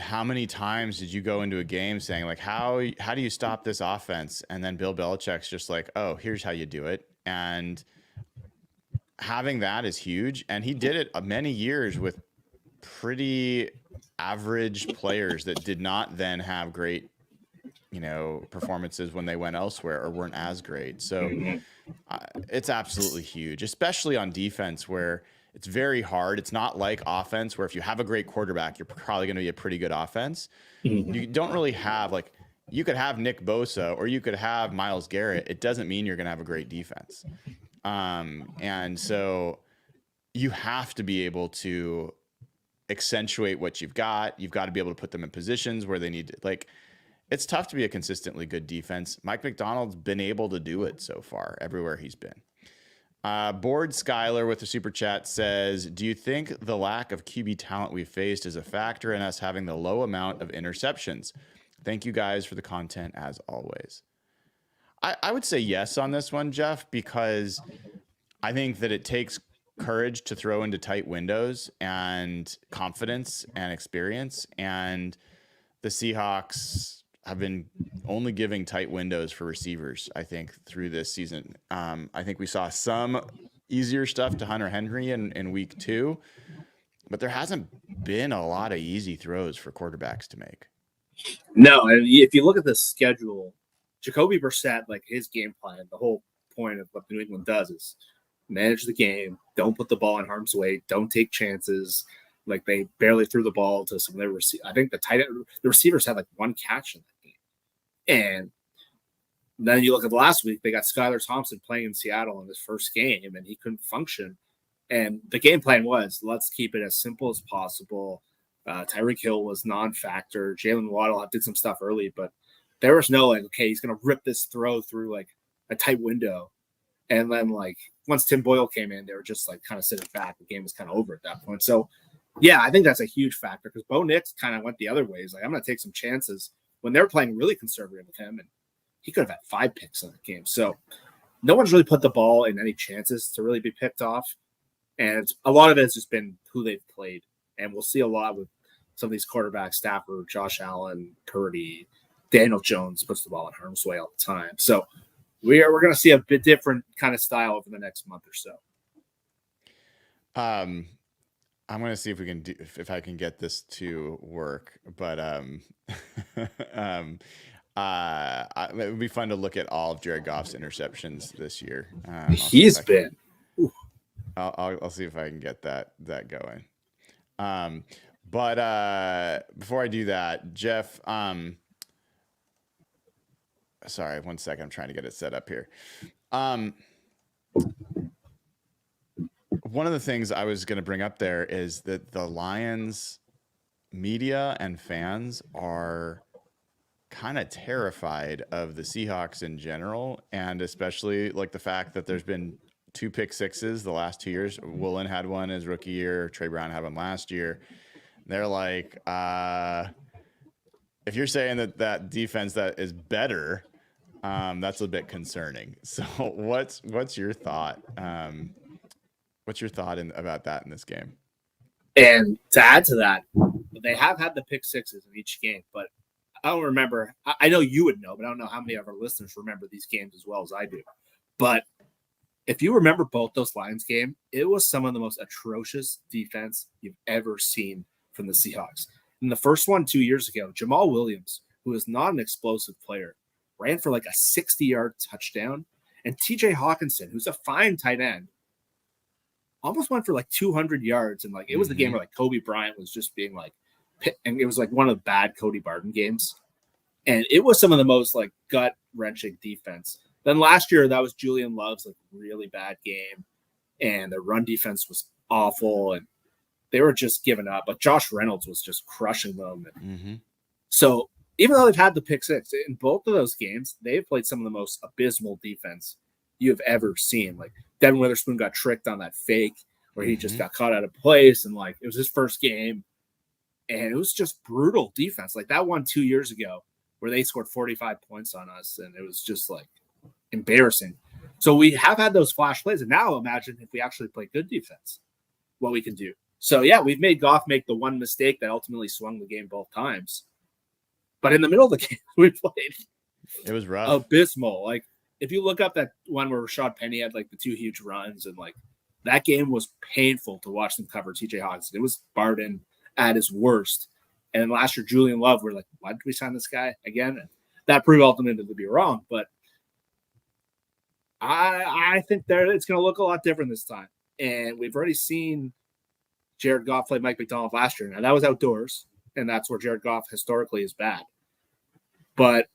how many times did you go into a game saying like, how do you stop this offense? And then Bill Belichick's just like, oh, here's how you do it. And having that is huge. And he did it many years with pretty average players that did not then have great, performances when they went elsewhere or weren't as great. So it's absolutely huge, especially on defense where it's very hard. It's not like offense where if you have a great quarterback, you're probably going to be a pretty good offense. You don't really have you could have Nick Bosa or you could have Myles Garrett. It doesn't mean you're going to have a great defense. And so you have to be able to accentuate what you've got. You've got to be able to put them in positions where they need to, it's tough to be a consistently good defense. Mike Macdonald's been able to do it so far everywhere he's been. Board Skyler with the super chat says, do you think the lack of QB talent we've faced is a factor in us having the low amount of interceptions? Thank you guys for the content as always. I would say yes on this one, Jeff, because I think that it takes courage to throw into tight windows and confidence and experience. And the Seahawks have been only giving tight windows for receivers, I think, through this season. I think we saw some easier stuff to Hunter Henry in week 2, but there hasn't been a lot of easy throws for quarterbacks to make. No, and if you look at the schedule, Jacoby Brissett, his game plan, the whole point of what New England does is manage the game, don't put the ball in harm's way, don't take chances. They barely threw the ball to some of their receivers. I think the receivers had one catch in that game. And then you look at last week, they got Skylar Thompson playing in Seattle in his first game, and he couldn't function. And the game plan was, let's keep it as simple as possible. Tyreek Hill was non-factor. Jalen Waddle did some stuff early, but there was no okay, he's going to rip this throw through a tight window. And then once Tim Boyle came in, they were just kind of sitting back. The game was kind of over at that point. So yeah, I think that's a huge factor because Bo Nix kind of went the other way. He's I'm going to take some chances when they're playing really conservative with him, and he could have had 5 picks in that game. So no one's really put the ball in any chances to really be picked off. And a lot of it has just been who they've played. And we'll see a lot with some of these quarterbacks, Stafford, Josh Allen, Purdy, Daniel Jones puts the ball in harm's way all the time. So we're going to see a bit different kind of style over the next month or so. I'm going to see if we can do, if I can get this to work, but it would be fun to look at all of Jared Goff's interceptions this year. He's been. I'll see if I can get that going. But before I do that, Jeff, sorry, 1 second. I'm trying to get it set up here. One of the things I was going to bring up there is that the Lions media and fans are kind of terrified of the Seahawks in general, and especially the fact that there's been 2 pick sixes the last 2 years. Woolen had one his rookie year. Trey Brown had one last year. They're like, if you're saying that defense that is better, that's a bit concerning. So what's your thought? What's your thought about that in this game? And to add to that, they have had the pick sixes in each game, but I don't remember. I know you would know, but I don't know how many of our listeners remember these games as well as I do. But if you remember both those Lions game, it was some of the most atrocious defense you've ever seen from the Seahawks. In the first one 2 years ago, Jamal Williams, who is not an explosive player, ran for a 60-yard touchdown. And TJ Hawkinson, who's a fine tight end, almost went for like 200 yards. And like, it was the game where like Kobe Bryant was just being like, and it was like one of the bad Cody Barton games. And it was some of the most like gut wrenching defense. Then last year, that was Julian Love's like really bad game. And the run defense was awful. And they were just giving up. But Josh Reynolds was just crushing them. And so even though they've had the pick six in both of those games, they've played some of the most abysmal defense you have ever seen. Like Devin Witherspoon got tricked on that fake where he just got caught out of place. And like, it was his first game. And it was just brutal defense. Like that one 2 years ago where they scored 45 points on us. And it was just like embarrassing. So we have had those flash plays. And now imagine if we actually play good defense, what we can do. So yeah, we've made Goff make the one mistake that ultimately swung the game both times. But in the middle of the game, we played. It was rough. Abysmal. Like if you look up that one where Rashad Penny had like the 2 huge runs and like that game was painful to watch them cover TJ Hawkinson. It was Barton at his worst. And then last year, Julian Love, we're like, why did we sign this guy again? And that proved ultimately to be wrong. But I think it's going to look a lot different this time. And we've already seen Jared Goff play Mike Macdonald last year. Now that was outdoors, and that's where Jared Goff historically is bad. But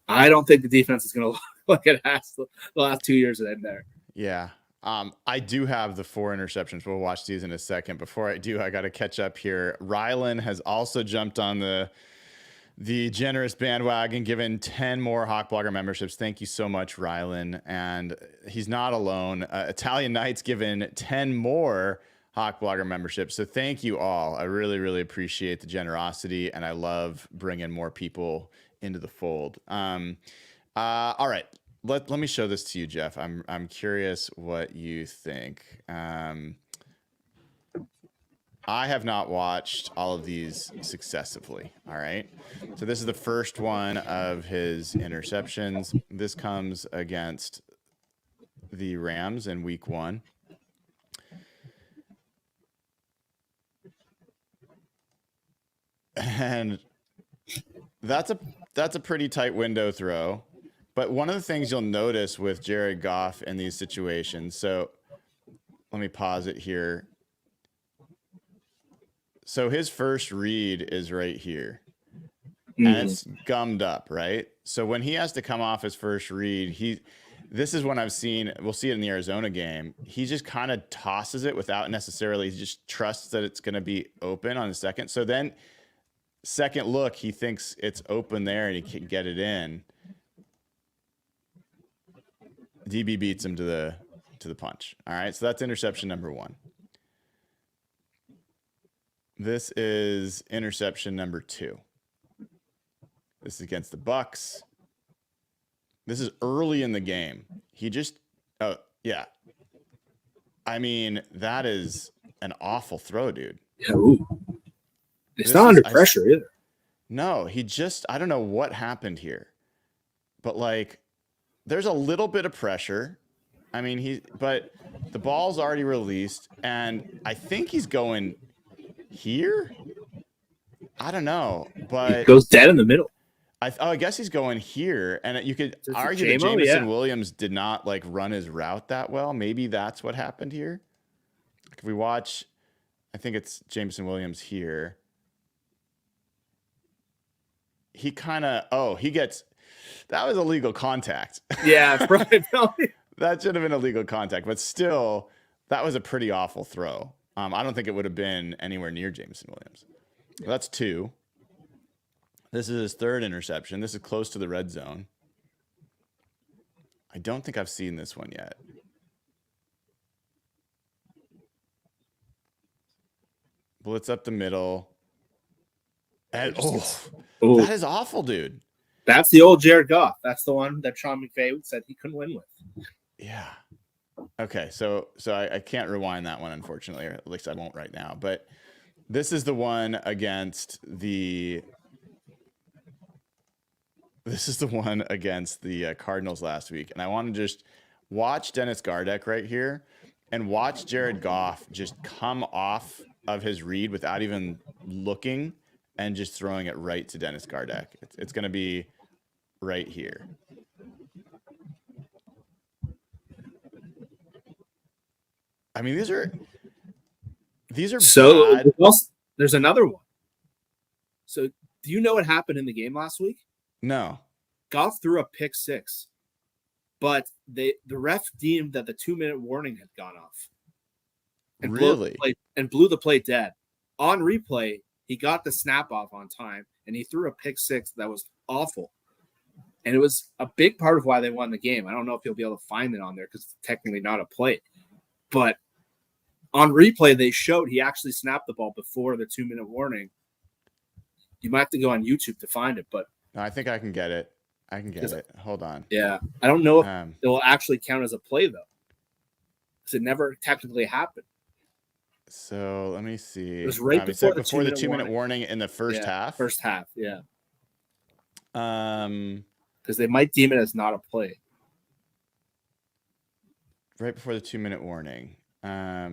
I don't think the defense is going to look like it has the last 2 years in there. Yeah. I do have the 4 interceptions. We'll watch these in a second. Before I do, I got to catch up here. Rylan has also jumped on the generous bandwagon, given 10 more Hawk Blogger memberships. Thank you so much, Rylan. And he's not alone. Italian Knight's given 10 more Hawk Blogger memberships. So thank you all. I really, really appreciate the generosity, and I love bringing more people into the fold. All right. Let me show this to you, Jeff. I'm curious what you think. I have not watched all of these successively. All right. So this is the first one of his interceptions. This comes against the Rams in week 1. And that's a pretty tight window throw. But one of the things you'll notice with Jared Goff in these situations, so let me pause it here. So his first read is right here. And it's gummed up, right? So when he has to come off his first read, this is when I've seen, we'll see it in the Arizona game. He just kind of tosses it without necessarily, he just trusts that it's going to be open on the second. So then second look, he thinks it's open there and he can get it in. DB beats him to the punch. All right, so that's interception number 1. This is interception number 2. This is against the Bucks. This is early in the game. He just, yeah. I mean, that is an awful throw, dude. Yeah, it's not under pressure either. No, I don't know what happened here, but like, there's a little bit of pressure. I mean, but the ball's already released, and I think he's going here. I don't know, but it goes dead in the middle. I guess he's going here, and you could argue that Jameson Williams did not like run his route that well. Maybe that's what happened here. If we watch, I think it's Jameson Williams here. He kind of, that was illegal contact. Yeah, probably. That should have been illegal contact, but still, that was a pretty awful throw. I don't think it would have been anywhere near Jameson Williams. That's 2. This is his 3rd interception. This is close to the red zone. I don't think I've seen this one yet. Blitz up the middle. And, that is awful, dude. That's the old Jared Goff. That's the one that Sean McVay said he couldn't win with. Yeah. Okay, so I can't rewind that one, unfortunately, or at least I won't right now. But this is the one against the Cardinals last week, and I want to just watch Dennis Gardeck right here and watch Jared Goff just come off of his read without even looking and just throwing it right to Dennis Gardeck. It's going to be right here. I mean, these are So bad. there's another one. So do you know what happened in the game last week? No. Goff threw a pick 6, but the ref deemed that the 2-minute warning had gone off. And Really? blew the play dead. On replay, he got the snap off on time, and he threw a pick 6 that was awful. And it was a big part of why they won the game. I don't know if you'll be able to find it on there because it's technically not a play. But on replay, they showed he actually snapped the ball before the 2-minute warning. You might have to go on YouTube to find it, but No, I think I can get it. I can get it. Hold on. Yeah. I don't know if it will actually count as a play, though, because it never technically happened. So let me see. It was right before the 2-minute warning in the first half. First half, yeah. Because they might deem it as not a play. Right before the 2-minute warning. Yeah,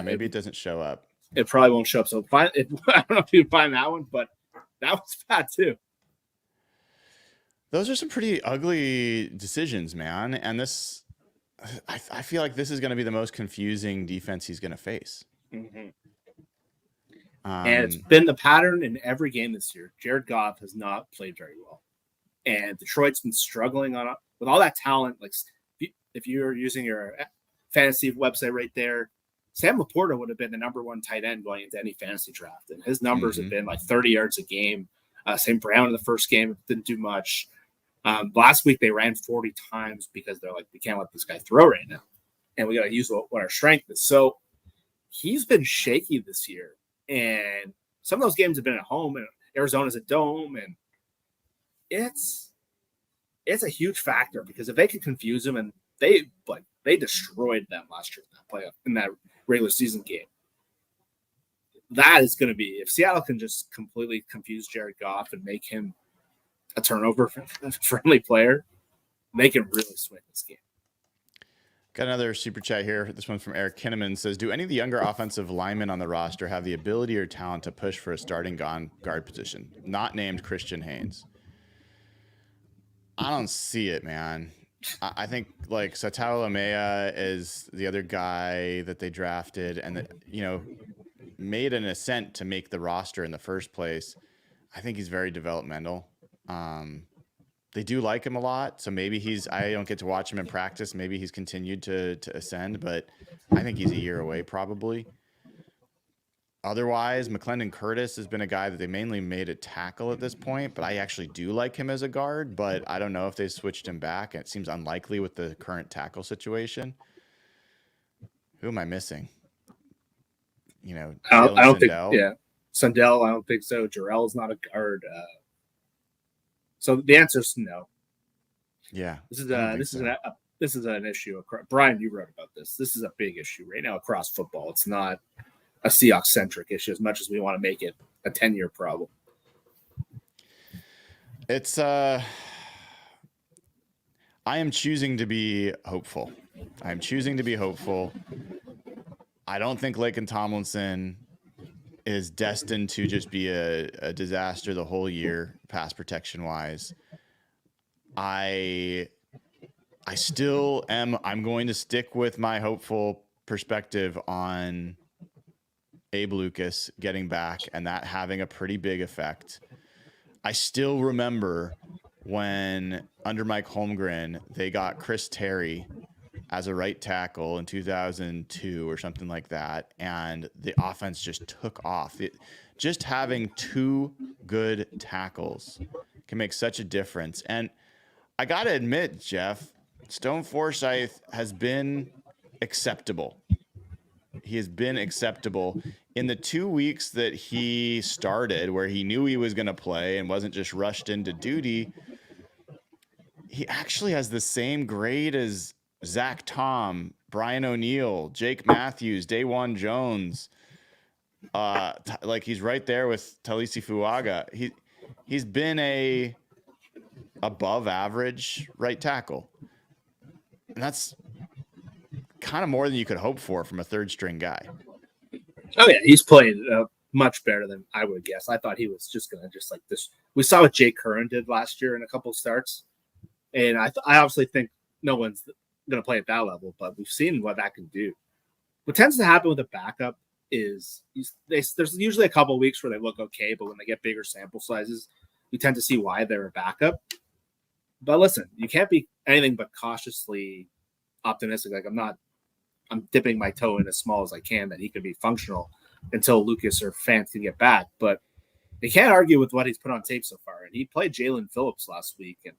maybe it doesn't show up. It probably won't show up. So I don't know if you can find that one, but that was bad too. Those are some pretty ugly decisions, man. And this, I feel like this is going to be the most confusing defense he's going to face. Mm-hmm. And it's been the pattern in every game this year. Jared Goff has not played very well. And Detroit's been struggling with all that talent. Like if you're using your fantasy website right there, Sam Laporta would have been the number 1 tight end going into any fantasy draft. And his numbers have been like 30 yards a game. St. Brown in the first game didn't do much. Last week, they ran 40 times because they're like, we can't let this guy throw right now. And we got to use what our strength is. So he's been shaky this year. And some of those games have been at home, and Arizona's a dome. And it's a huge factor because if they can confuse him, and they destroyed them last year in that regular season game. That is going to be, if Seattle can just completely confuse Jared Goff and make him a turnover-friendly player, they can really swing this game. Got another super chat here. This one's from Eric Kinneman. Says, do any of the younger offensive linemen on the roster have the ability or talent to push for a starting guard position? Not named Christian Haynes. I don't see it, man. I think like Satao Lamea is the other guy that they drafted and that, made an ascent to make the roster in the first place. I think he's very developmental. They do like him a lot. So maybe I don't get to watch him in practice. Maybe he's continued to ascend, but I think he's a year away probably. Otherwise, McClendon Curtis has been a guy that they mainly made a tackle at this point, but I actually do like him as a guard, but I don't know if they switched him back. It seems unlikely with the current tackle situation. Who am I missing? I don't think, Sundell, I don't think so. Jarrell's not a guard. So the answer is no. Yeah. This is an issue. Brian, you wrote about this. This is a big issue right now across football. It's not a Seahawks-centric issue as much as we want to make it a 10-year problem. It's I am choosing to be hopeful. I don't think Laken Tomlinson is destined to just be a disaster the whole year, pass protection wise. I still am. I'm going to stick with my hopeful perspective on Abe Lucas getting back and that having a pretty big effect. I still remember when under Mike Holmgren, they got Chris Terry as a right tackle in 2002 or something like that. And the offense just took off. Just having 2 good tackles can make such a difference. And I got to admit, Jeff, Stone Forsythe has been acceptable. He has been acceptable in the 2 weeks that he started where he knew he was going to play and wasn't just rushed into duty. He actually has the same grade as Zach Tom, Brian O'Neill, Jake Matthews, Dawan Jones. Like he's right there with Talisi Fuaga. He's been a above average right tackle. And that's kind of more than you could hope for from a third string guy. Oh yeah, he's played much better than I would guess. I thought he was just going to just like this. We saw what Jake Curran did last year in a couple of starts. And I obviously think no one's going to play at that level, but we've seen what that can do. What tends to happen with a backup is there's usually a couple of weeks where they look okay, but when they get bigger sample sizes, you tend to see why they're a backup. But listen, you can't be anything but cautiously optimistic. Like I'm dipping my toe in as small as I can that he could be functional until Lucas or Fant can get back. But they can't argue with what he's put on tape so far. And he played Jalen Phillips last week, and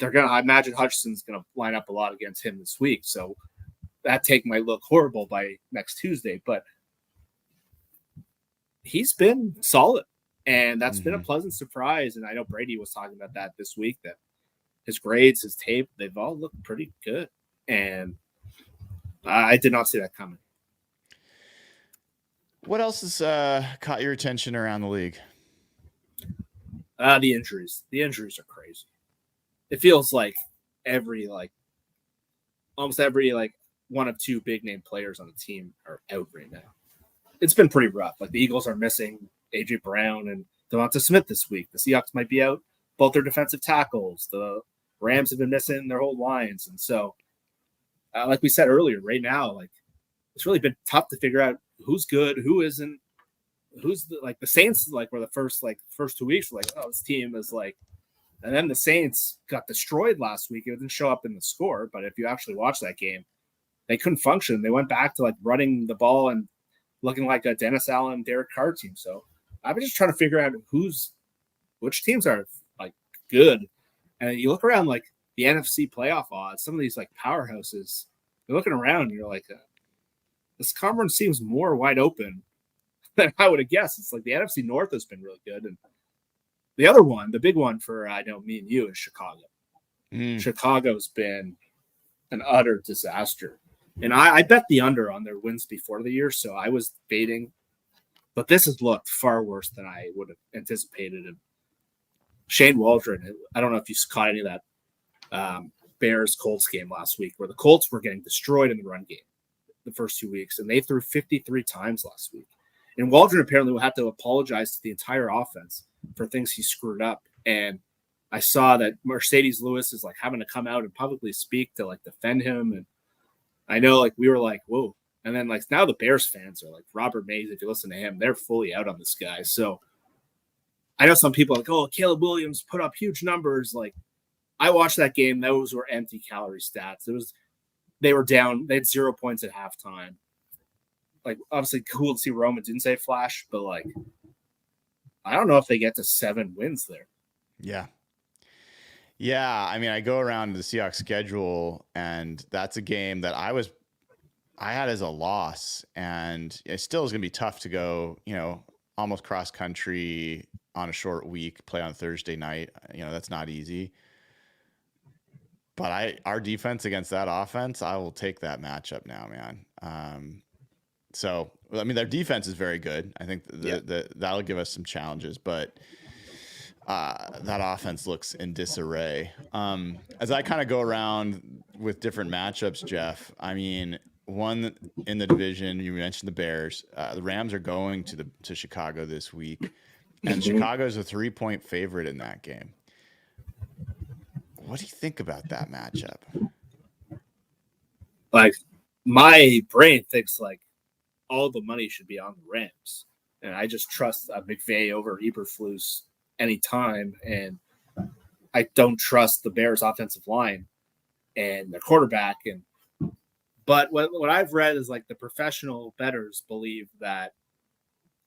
I imagine Hutchinson's gonna line up a lot against him this week. So that take might look horrible by next Tuesday, but he's been solid, and that's been a pleasant surprise. And I know Brady was talking about that this week, that his grades, his tape, they've all looked pretty good. And I did not see that coming. What else has caught your attention around the league? The injuries. The injuries are crazy. It feels like almost every one of two big name players on the team are out right now. It's been pretty rough. Like the Eagles are missing AJ Brown and Devonta Smith this week. The Seahawks might be out both their defensive tackles. The Rams have been missing their whole lines. And so, like we said earlier, right now, it's really been tough to figure out who's good, who isn't, who's the Saints, were the first 2 weeks, were oh, this team is and then the Saints got destroyed last week. It didn't show up in the score, but if you actually watch that game, they couldn't function. They went back to running the ball and looking like a Dennis Allen, Derek Carr team. So I've been just trying to figure out which teams are good. And you look around the NFC playoff odds, some of these powerhouses, you're looking around and you're this conference seems more wide open than I would have guessed. It's the NFC North has been really good. And the other one, the big one for I know me and you, is Chicago. Chicago's been an utter disaster. And I bet the under on their wins before the year, so I was baiting. But this has looked far worse than I would have anticipated. And Shane Waldron, I don't know if you caught any of that Bears-Colts game last week, where the Colts were getting destroyed in the run game the first 2 weeks, and they threw 53 times last week. And Waldron apparently will have to apologize to the entire offense for things he screwed up. And I saw that Mercedes Lewis is having to come out and publicly speak to defend him. And I know we were whoa. And then now the Bears fans are Robert Mays, if you listen to him, they're fully out on this guy. So I know some people are oh, Caleb Williams put up huge numbers. I watched that game. Those were empty calorie stats. They were down. They had 0 points at halftime. Obviously cool to see Roman didn't say flash, but I don't know if they get to 7 wins there. Yeah. Yeah. I mean, I go around to the Seahawks schedule, and that's a game that I had as a loss, and it still is going to be tough to go, almost cross country on a short week, play on Thursday night. That's not easy. But our defense against that offense, I will take that matchup now, man. So, I mean, their defense is very good. I think that'll give us some challenges, but that offense looks in disarray. As I kind of go around with different matchups, Jeff, I mean, one in the division, you mentioned the Bears. The Rams are going to Chicago this week, and Chicago's a 3-point favorite in that game. What do you think about that matchup? My brain thinks all the money should be on the Rams, and I just trust McVay over Eberflus anytime, and I don't trust the Bears' offensive line and their quarterback. But what I've read is the professional bettors believe that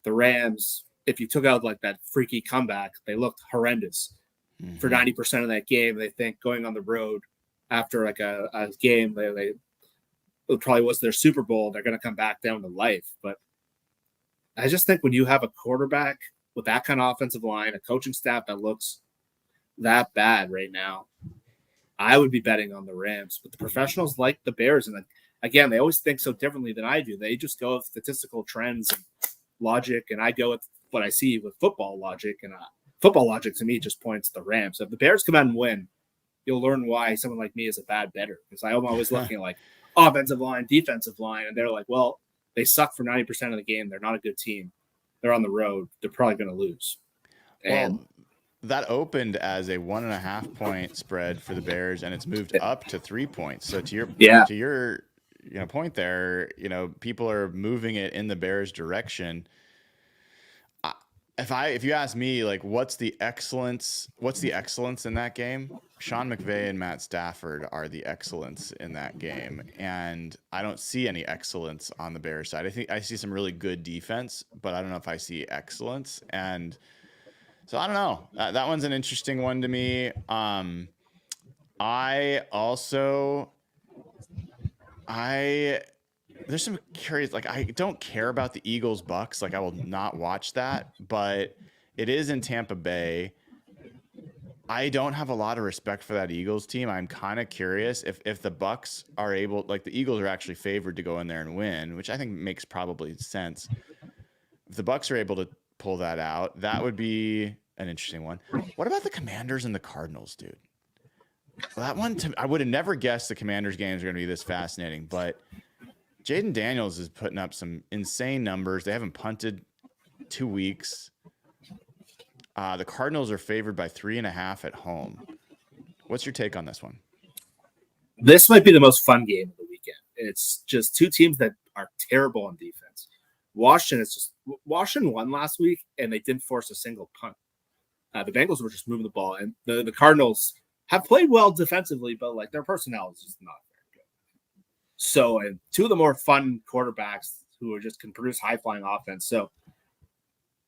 the Rams, if you took out that freaky comeback, they looked horrendous for 90% of that game. They think going on the road after a game, it probably was their Super Bowl, they're going to come back down to life. But I just think when you have a quarterback with that kind of offensive line, a coaching staff that looks that bad right now, I would be betting on the Rams. But the professionals like the Bears, and again, they always think so differently than I do. They just go with statistical trends and logic, and I go with what I see with football logic. And football logic to me just points to the Rams. So if the Bears come out and win, you'll learn why someone like me is a bad bettor, because I'm always looking offensive line, defensive line, and they're well, they suck for 90% of the game. They're not a good team. They're on the road. They're probably going to lose. And that opened as a 1.5 point spread for the Bears, and it's moved up to 3 points. So to your point there, people are moving it in the Bears' direction. If you ask me, like, what's the excellence in that game? Sean McVay and Matt Stafford are the excellence in that game, and I don't see any excellence on the Bears side. I think I see some really good defense, but I don't know if I see excellence. And so I don't know. That one's an interesting one to me. There's some curious, like, I don't care about the Eagles Bucks. Like, I will not watch that, but it is in Tampa Bay. I don't have a lot of respect for that Eagles team. I'm kind of curious if the Bucks are able, like, the Eagles are actually favored to go in there and win, which I think makes probably sense. If the Bucks are able to pull that out, that would be an interesting one. What about the Commanders and the Cardinals, dude? Well, that one, I would have never guessed the Commanders games are going to be this fascinating, but Jaden Daniels is putting up some insane numbers. They haven't punted 2 weeks. The Cardinals are favored by 3.5 at home. What's your take on this one? This might be the most fun game of the weekend. It's just two teams that are terrible on defense. Washington won last week, and they didn't force a single punt. The Bengals were just moving the ball, and the Cardinals have played well defensively, but like their personnel is just not very good. So, and two of the more fun quarterbacks who just can produce high flying offense. So,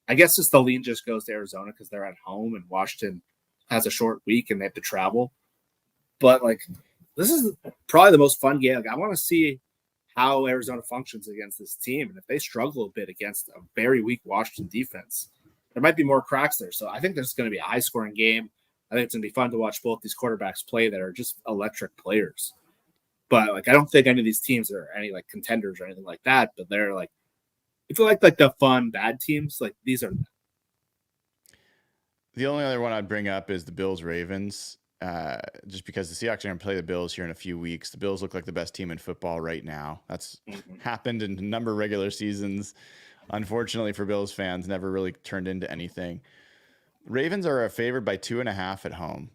I guess just the lean just goes to Arizona because they're at home, and Washington has a short week and they have to travel. But like, this is probably the most fun game. Like, I want to see how Arizona functions against this team, and if they struggle a bit against a very weak Washington defense, there might be more cracks there. So I think there's going to be a high scoring game. I think it's going to be fun to watch both these quarterbacks play that are just electric players. But like, I don't think any of these teams are any like contenders or anything like that. But they're like, if you like the fun bad teams, like these are them. The only other one I'd bring up is the Bills Ravens, just because the Seahawks are going to play the Bills here in a few weeks. The Bills look like the best team in football right now. That's happened in a number of regular seasons. Unfortunately for Bills fans, never really turned into anything. Ravens are favored by 2.5 at home,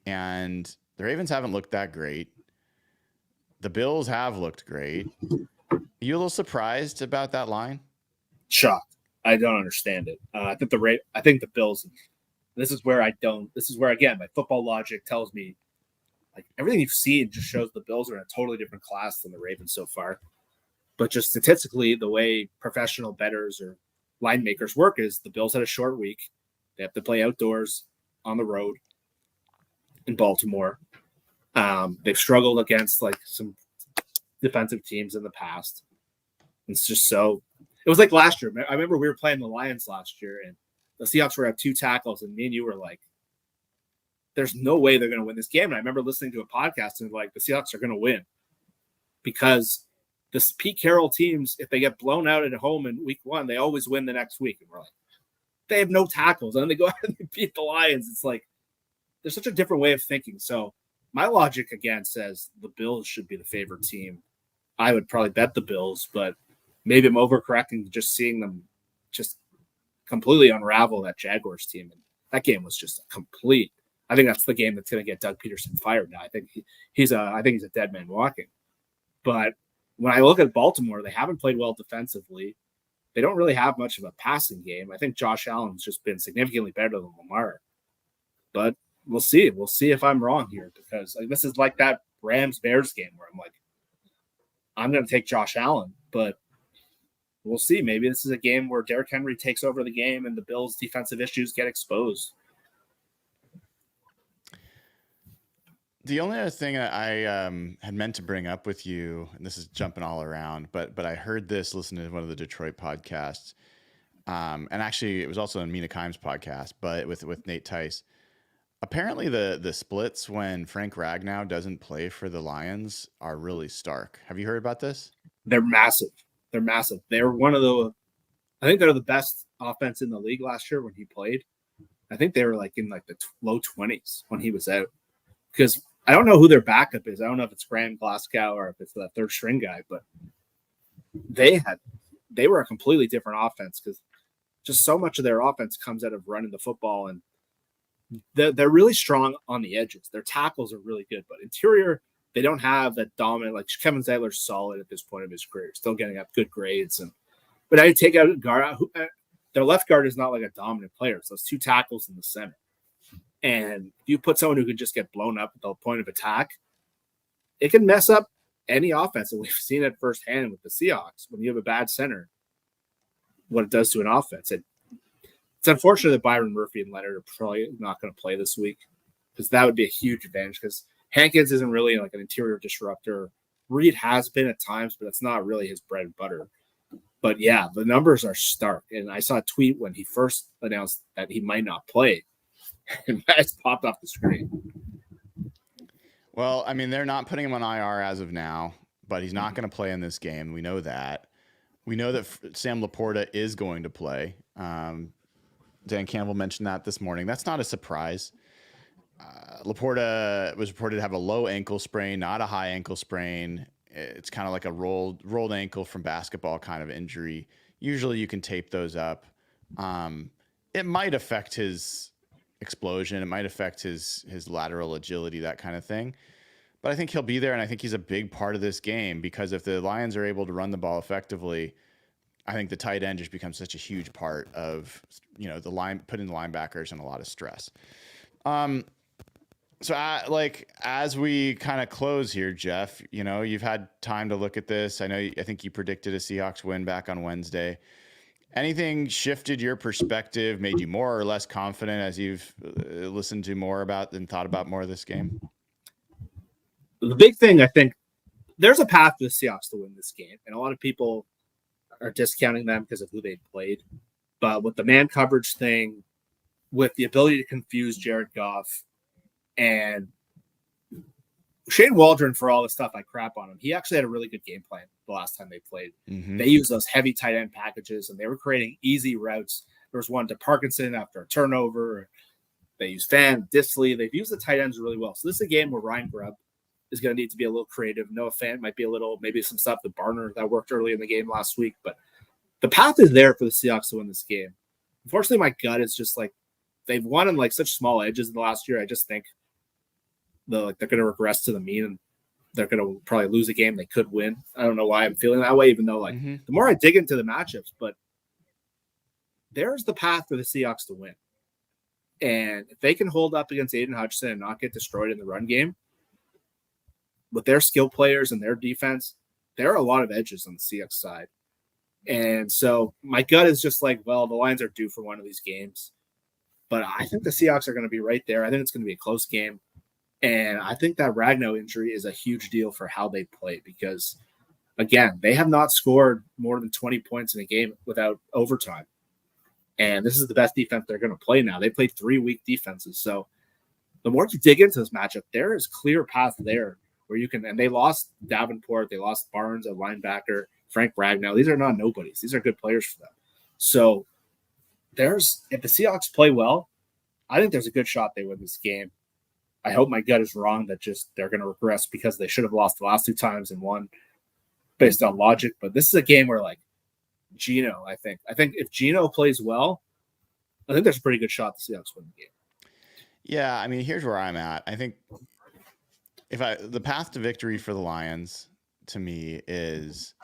and the Ravens haven't looked that great. The Bills have looked great. Are you a little surprised about that line? Shocked. I don't understand it. I think the Bills. This is where again my football logic tells me, like, everything you've seen just shows the Bills are in a totally different class than the Ravens so far. But just statistically, the way professional bettors or line makers work is the Bills had a short week. They have to play outdoors on the road in Baltimore. They've struggled against like some defensive teams in the past. It's just so. It was like last year. I remember we were playing the Lions last year, and the Seahawks were at 2 tackles, and me and you were like, "There's no way they're going to win this game." And I remember listening to a podcast and like, the Seahawks are going to win because the Pete Carroll teams, if they get blown out at home in week 1, they always win the next week. And we're like, they have no tackles, and then they go out and they beat the Lions. It's like there's such a different way of thinking. So my logic again says the Bills should be the favorite team. I would probably bet the Bills, but maybe I'm overcorrecting just seeing them just completely unravel that Jaguars team. And that game was just a complete. I think that's the game that's going to get Doug Peterson fired now. I think he's a dead man walking. But when I look at Baltimore, they haven't played well defensively. They don't really have much of a passing game. I think Josh Allen's just been significantly better than Lamar. But we'll see. We'll see if I'm wrong here, because this is like that Rams-Bears game where I'm like, I'm going to take Josh Allen, but we'll see. Maybe this is a game where Derrick Henry takes over the game and the Bills' defensive issues get exposed. The only other thing I had meant to bring up with you, and this is jumping all around, but I heard this listening to one of the Detroit podcasts, and actually it was also on Mina Kimes' podcast, but with Nate Tice. Apparently the splits when Frank Ragnow doesn't play for the Lions are really stark. Have you heard about this? They're massive. They're massive. They're I think they're the best offense in the league last year when he played. I think they were like in like the low 20s when he was out. Because I don't know who their backup is. I don't know if it's Graham Glasgow or if it's the third string guy, but they were a completely different offense because just so much of their offense comes out of running the football, and they're really strong on the edges. Their tackles are really good, but interior, they don't have that dominant. Like Kevin Zeitler's solid at this point of his career, still getting up good grades. But now you take out a guard. Their left guard is not like a dominant player. So those two tackles in the center. And if you put someone who can just get blown up at the point of attack, it can mess up any offense. And we've seen it firsthand with the Seahawks. When you have a bad center, what it does to an offense. It's unfortunate that Byron Murphy and Leonard are probably not going to play this week, because that would be a huge advantage, because Hankins isn't really like an interior disruptor. Reed has been at times, but that's not really his bread and butter. But yeah, the numbers are stark. And I saw a tweet when he first announced that he might not play, and that's popped off the screen. Well, I mean, they're not putting him on IR as of now, but he's not going to play in this game. We know that. We know that Sam Laporta is going to play. Dan Campbell mentioned that this morning. That's not a surprise. Laporta was reported to have a low ankle sprain, not a high ankle sprain. It's kind of like a rolled ankle from basketball kind of injury. Usually you can tape those up. It might affect his explosion. It might affect his lateral agility, that kind of thing. But I think he'll be there, and I think he's a big part of this game, because if the Lions are able to run the ball effectively, I think the tight end just becomes such a huge part of, the line, putting the linebackers in a lot of stress. So as we kind of close here, Jeff, you've had time to look at this. I think you predicted a Seahawks win back on Wednesday. Anything shifted your perspective, made you more or less confident as you've listened to more about and thought about more of this game? The big thing, I think, there's a path for the Seahawks to win this game, and a lot of people are discounting them because of who they played. But with the man coverage thing, with the ability to confuse Jared Goff, and Shane Waldron, for all the stuff I crap on him, he actually had a really good game plan the last time they played. Mm-hmm. They used those heavy tight end packages, and they were creating easy routes. There was one to Parkinson after a turnover. They used Fan, Disley. They've used the tight ends really well. So this is a game where Ryan Grubb is going to need to be a little creative. Noah Fant might be maybe some stuff with Barner that worked early in the game last week. But the path is there for the Seahawks to win this game. Unfortunately, my gut is just like they've won in like such small edges in the last year. I just think they're going to regress to the mean, and they're going to probably lose a game they could win. I don't know why I'm feeling that way, even though the more I dig into the matchups, but there's the path for the Seahawks to win. And if they can hold up against Aiden Hutchinson and not get destroyed in the run game, with their skill players and their defense, there are a lot of edges on the Seahawks side. And so my gut is just like, well, the Lions are due for one of these games. But I think the Seahawks are going to be right there. I think it's going to be a close game. And I think that Ragnow injury is a huge deal for how they play, because, again, they have not scored more than 20 points in a game without overtime. And this is the best defense they're going to play now. They played 3 weak defenses. So the more you dig into this matchup, there is clear path there where you can – and they lost Davenport. They lost Barnes, a linebacker, Frank Ragnow. These are not nobodies. These are good players for them. So if the Seahawks play well, I think there's a good shot they win this game. I hope my gut is wrong that just they're going to regress because they should have lost the last 2 times and won based on logic. But this is a game where, like, Geno, I think if Geno plays well, I think there's a pretty good shot the Seahawks win the game. Yeah, I mean, here's where I'm at. I think the path to victory for the Lions, to me, is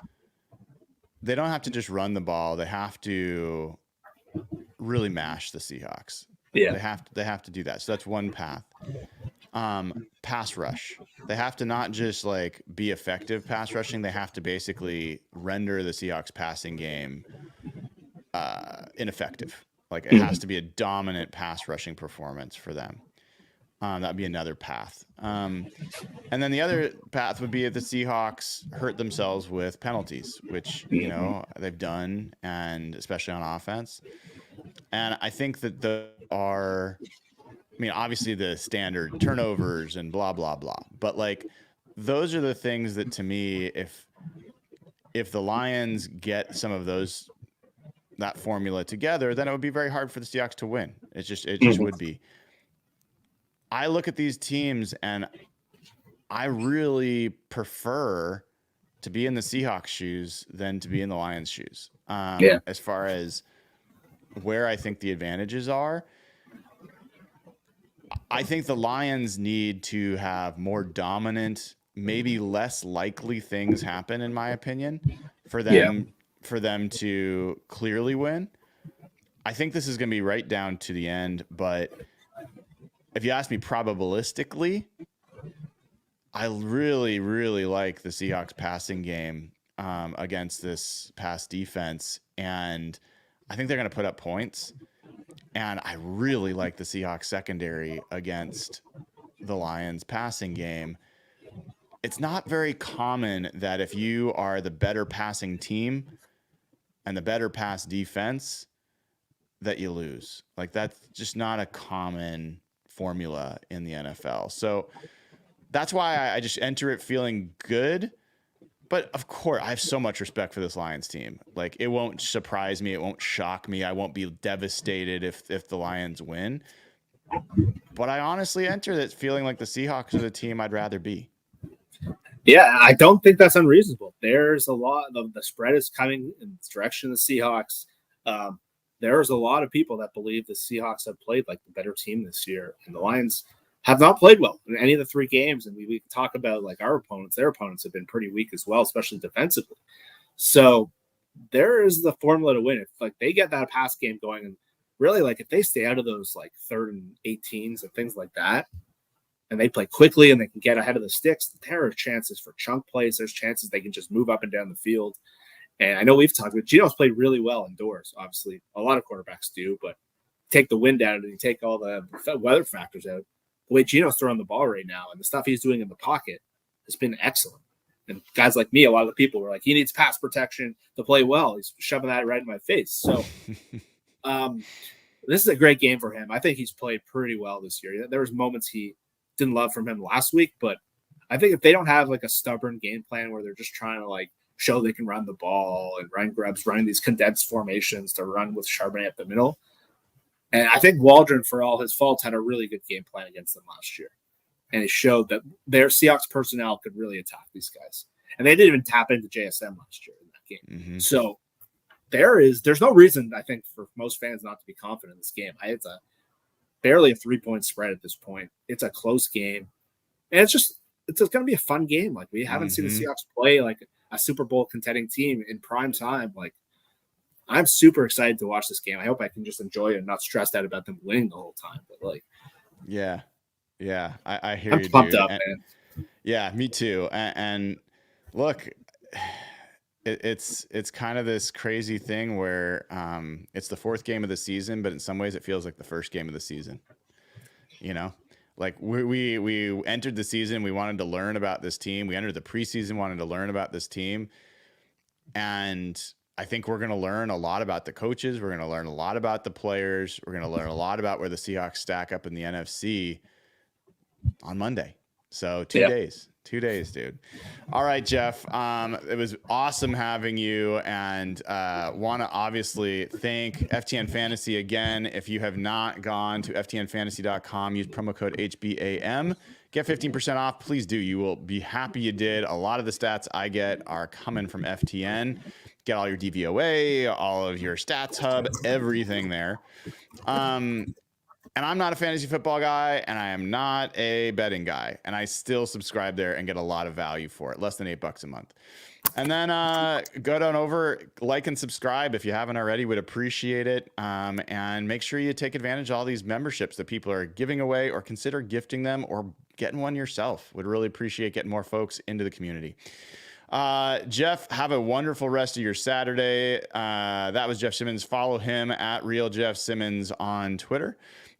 they don't have to just run the ball. They have to really mash the Seahawks. Yeah, they have to do that. So that's one path. Pass rush. They have to not just like be effective pass rushing. They have to basically render the Seahawks passing game ineffective. Like, it has to be a dominant pass rushing performance for them. That'd be another path. And then the other path would be if the Seahawks hurt themselves with penalties, which, they've done, and especially on offense. And I think that obviously the standard turnovers and blah, blah, blah. But, like, those are the things that, to me, if the Lions get some of that formula together, then it would be very hard for the Seahawks to win. It just would be. I look at these teams, and I really prefer to be in the Seahawks shoes than to be in the Lions shoes. As far as where I think the advantages are. I think the Lions need to have more dominant, maybe less likely things happen, in my opinion, for Yeah. them to clearly win. I think this is going to be right down to the end, but if you ask me probabilistically, I really, really like the Seahawks passing game against this pass defense, and I think they're going to put up points. And I really like the Seahawks secondary against the Lions passing game. It's not very common that if you are the better passing team and the better pass defense, that you lose. Like, that's just not a common formula in the NFL. So that's why I just enter it feeling good. But of course, I have so much respect for this Lions team. Like, it won't surprise me. It won't shock me. I won't be devastated if the Lions win. But I honestly enter it feeling like the Seahawks are the team I'd rather be. Yeah, I don't think that's unreasonable. There's a lot of the spread is coming in the direction of the Seahawks. There's a lot of people that believe the Seahawks have played like the better team this year, and the Lions have not played well in any of the three games. And we talk about like our opponents; their opponents have been pretty weak as well, especially defensively. So there is the formula to win. If like they get that pass game going, and really like if they stay out of those like 3rd and 18s and things like that, and they play quickly and they can get ahead of the sticks, there are chances for chunk plays. There's chances they can just move up and down the field. And I know we've talked about Geno's played really well indoors. Obviously, a lot of quarterbacks do, but take the wind out and you take all the weather factors out. The way Geno's throwing the ball right now and the stuff he's doing in the pocket has been excellent. And guys like me, a lot of the people were like, he needs pass protection to play well. He's shoving that right in my face. So this is a great game for him. I think he's played pretty well this year. There was moments he didn't love from him last week, but I think if they don't have like a stubborn game plan where they're just trying to like show they can run the ball and Ryan Grubb's running these condensed formations to run with Charbonnet at the middle. And I think Waldron, for all his faults, had a really good game plan against them last year. And it showed that their Seahawks personnel could really attack these guys. And they didn't even tap into JSM last year in that game. Mm-hmm. So there's no reason, I think, for most fans not to be confident in this game. It's barely a 3-point spread at this point. It's a close game. And it's going to be a fun game. Like, we haven't seen the Seahawks play like a Super Bowl contending team in prime time. Like, I'm super excited to watch this game. I hope I can just enjoy it and not stressed out about them winning the whole time. But like, yeah, I hear I'm you. Pumped dude. up, man. Yeah, me too. And look, it's kind of this crazy thing where it's the 4th game of the season, but in some ways it feels like the first game of the season. You know, like we entered the season, we wanted to learn about this team. We entered the preseason, wanted to learn about this team, and I think we're going to learn a lot about the coaches. We're going to learn a lot about the players. We're going to learn a lot about where the Seahawks stack up in the NFC on Monday. So 2 days. 2 days, dude. All right, Jeff. It was awesome having you, and want to obviously thank FTN Fantasy again. If you have not gone to ftnfantasy.com, use promo code HBAM. Get 15% off. Please do. You will be happy you did. A lot of the stats I get are coming from FTN. Get all your DVOA, all of your stats hub, everything there. And I'm not a fantasy football guy, and I am not a betting guy, and I still subscribe there and get a lot of value for it. Less than $8 a month. And then go down over, like and subscribe if you haven't already. Would appreciate it. And make sure you take advantage of all these memberships that people are giving away, or consider gifting them or getting one yourself. Would really appreciate getting more folks into the community. Jeff, have a wonderful rest of your Saturday. That was Jeff Simmons. Follow him at Real Jeff Simmons on Twitter.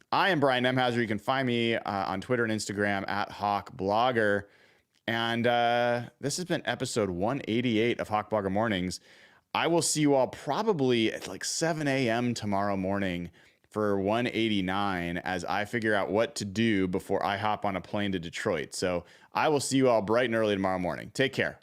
I am Brian Nemhauser. You can find me on Twitter and Instagram at Hawk Blogger. And this has been episode 188 of Hawk Blogger Mornings. I will see you all probably at like 7 a.m. tomorrow morning for 189 as I figure out what to do before I hop on a plane to Detroit. So I will see you all bright and early tomorrow morning. Take care.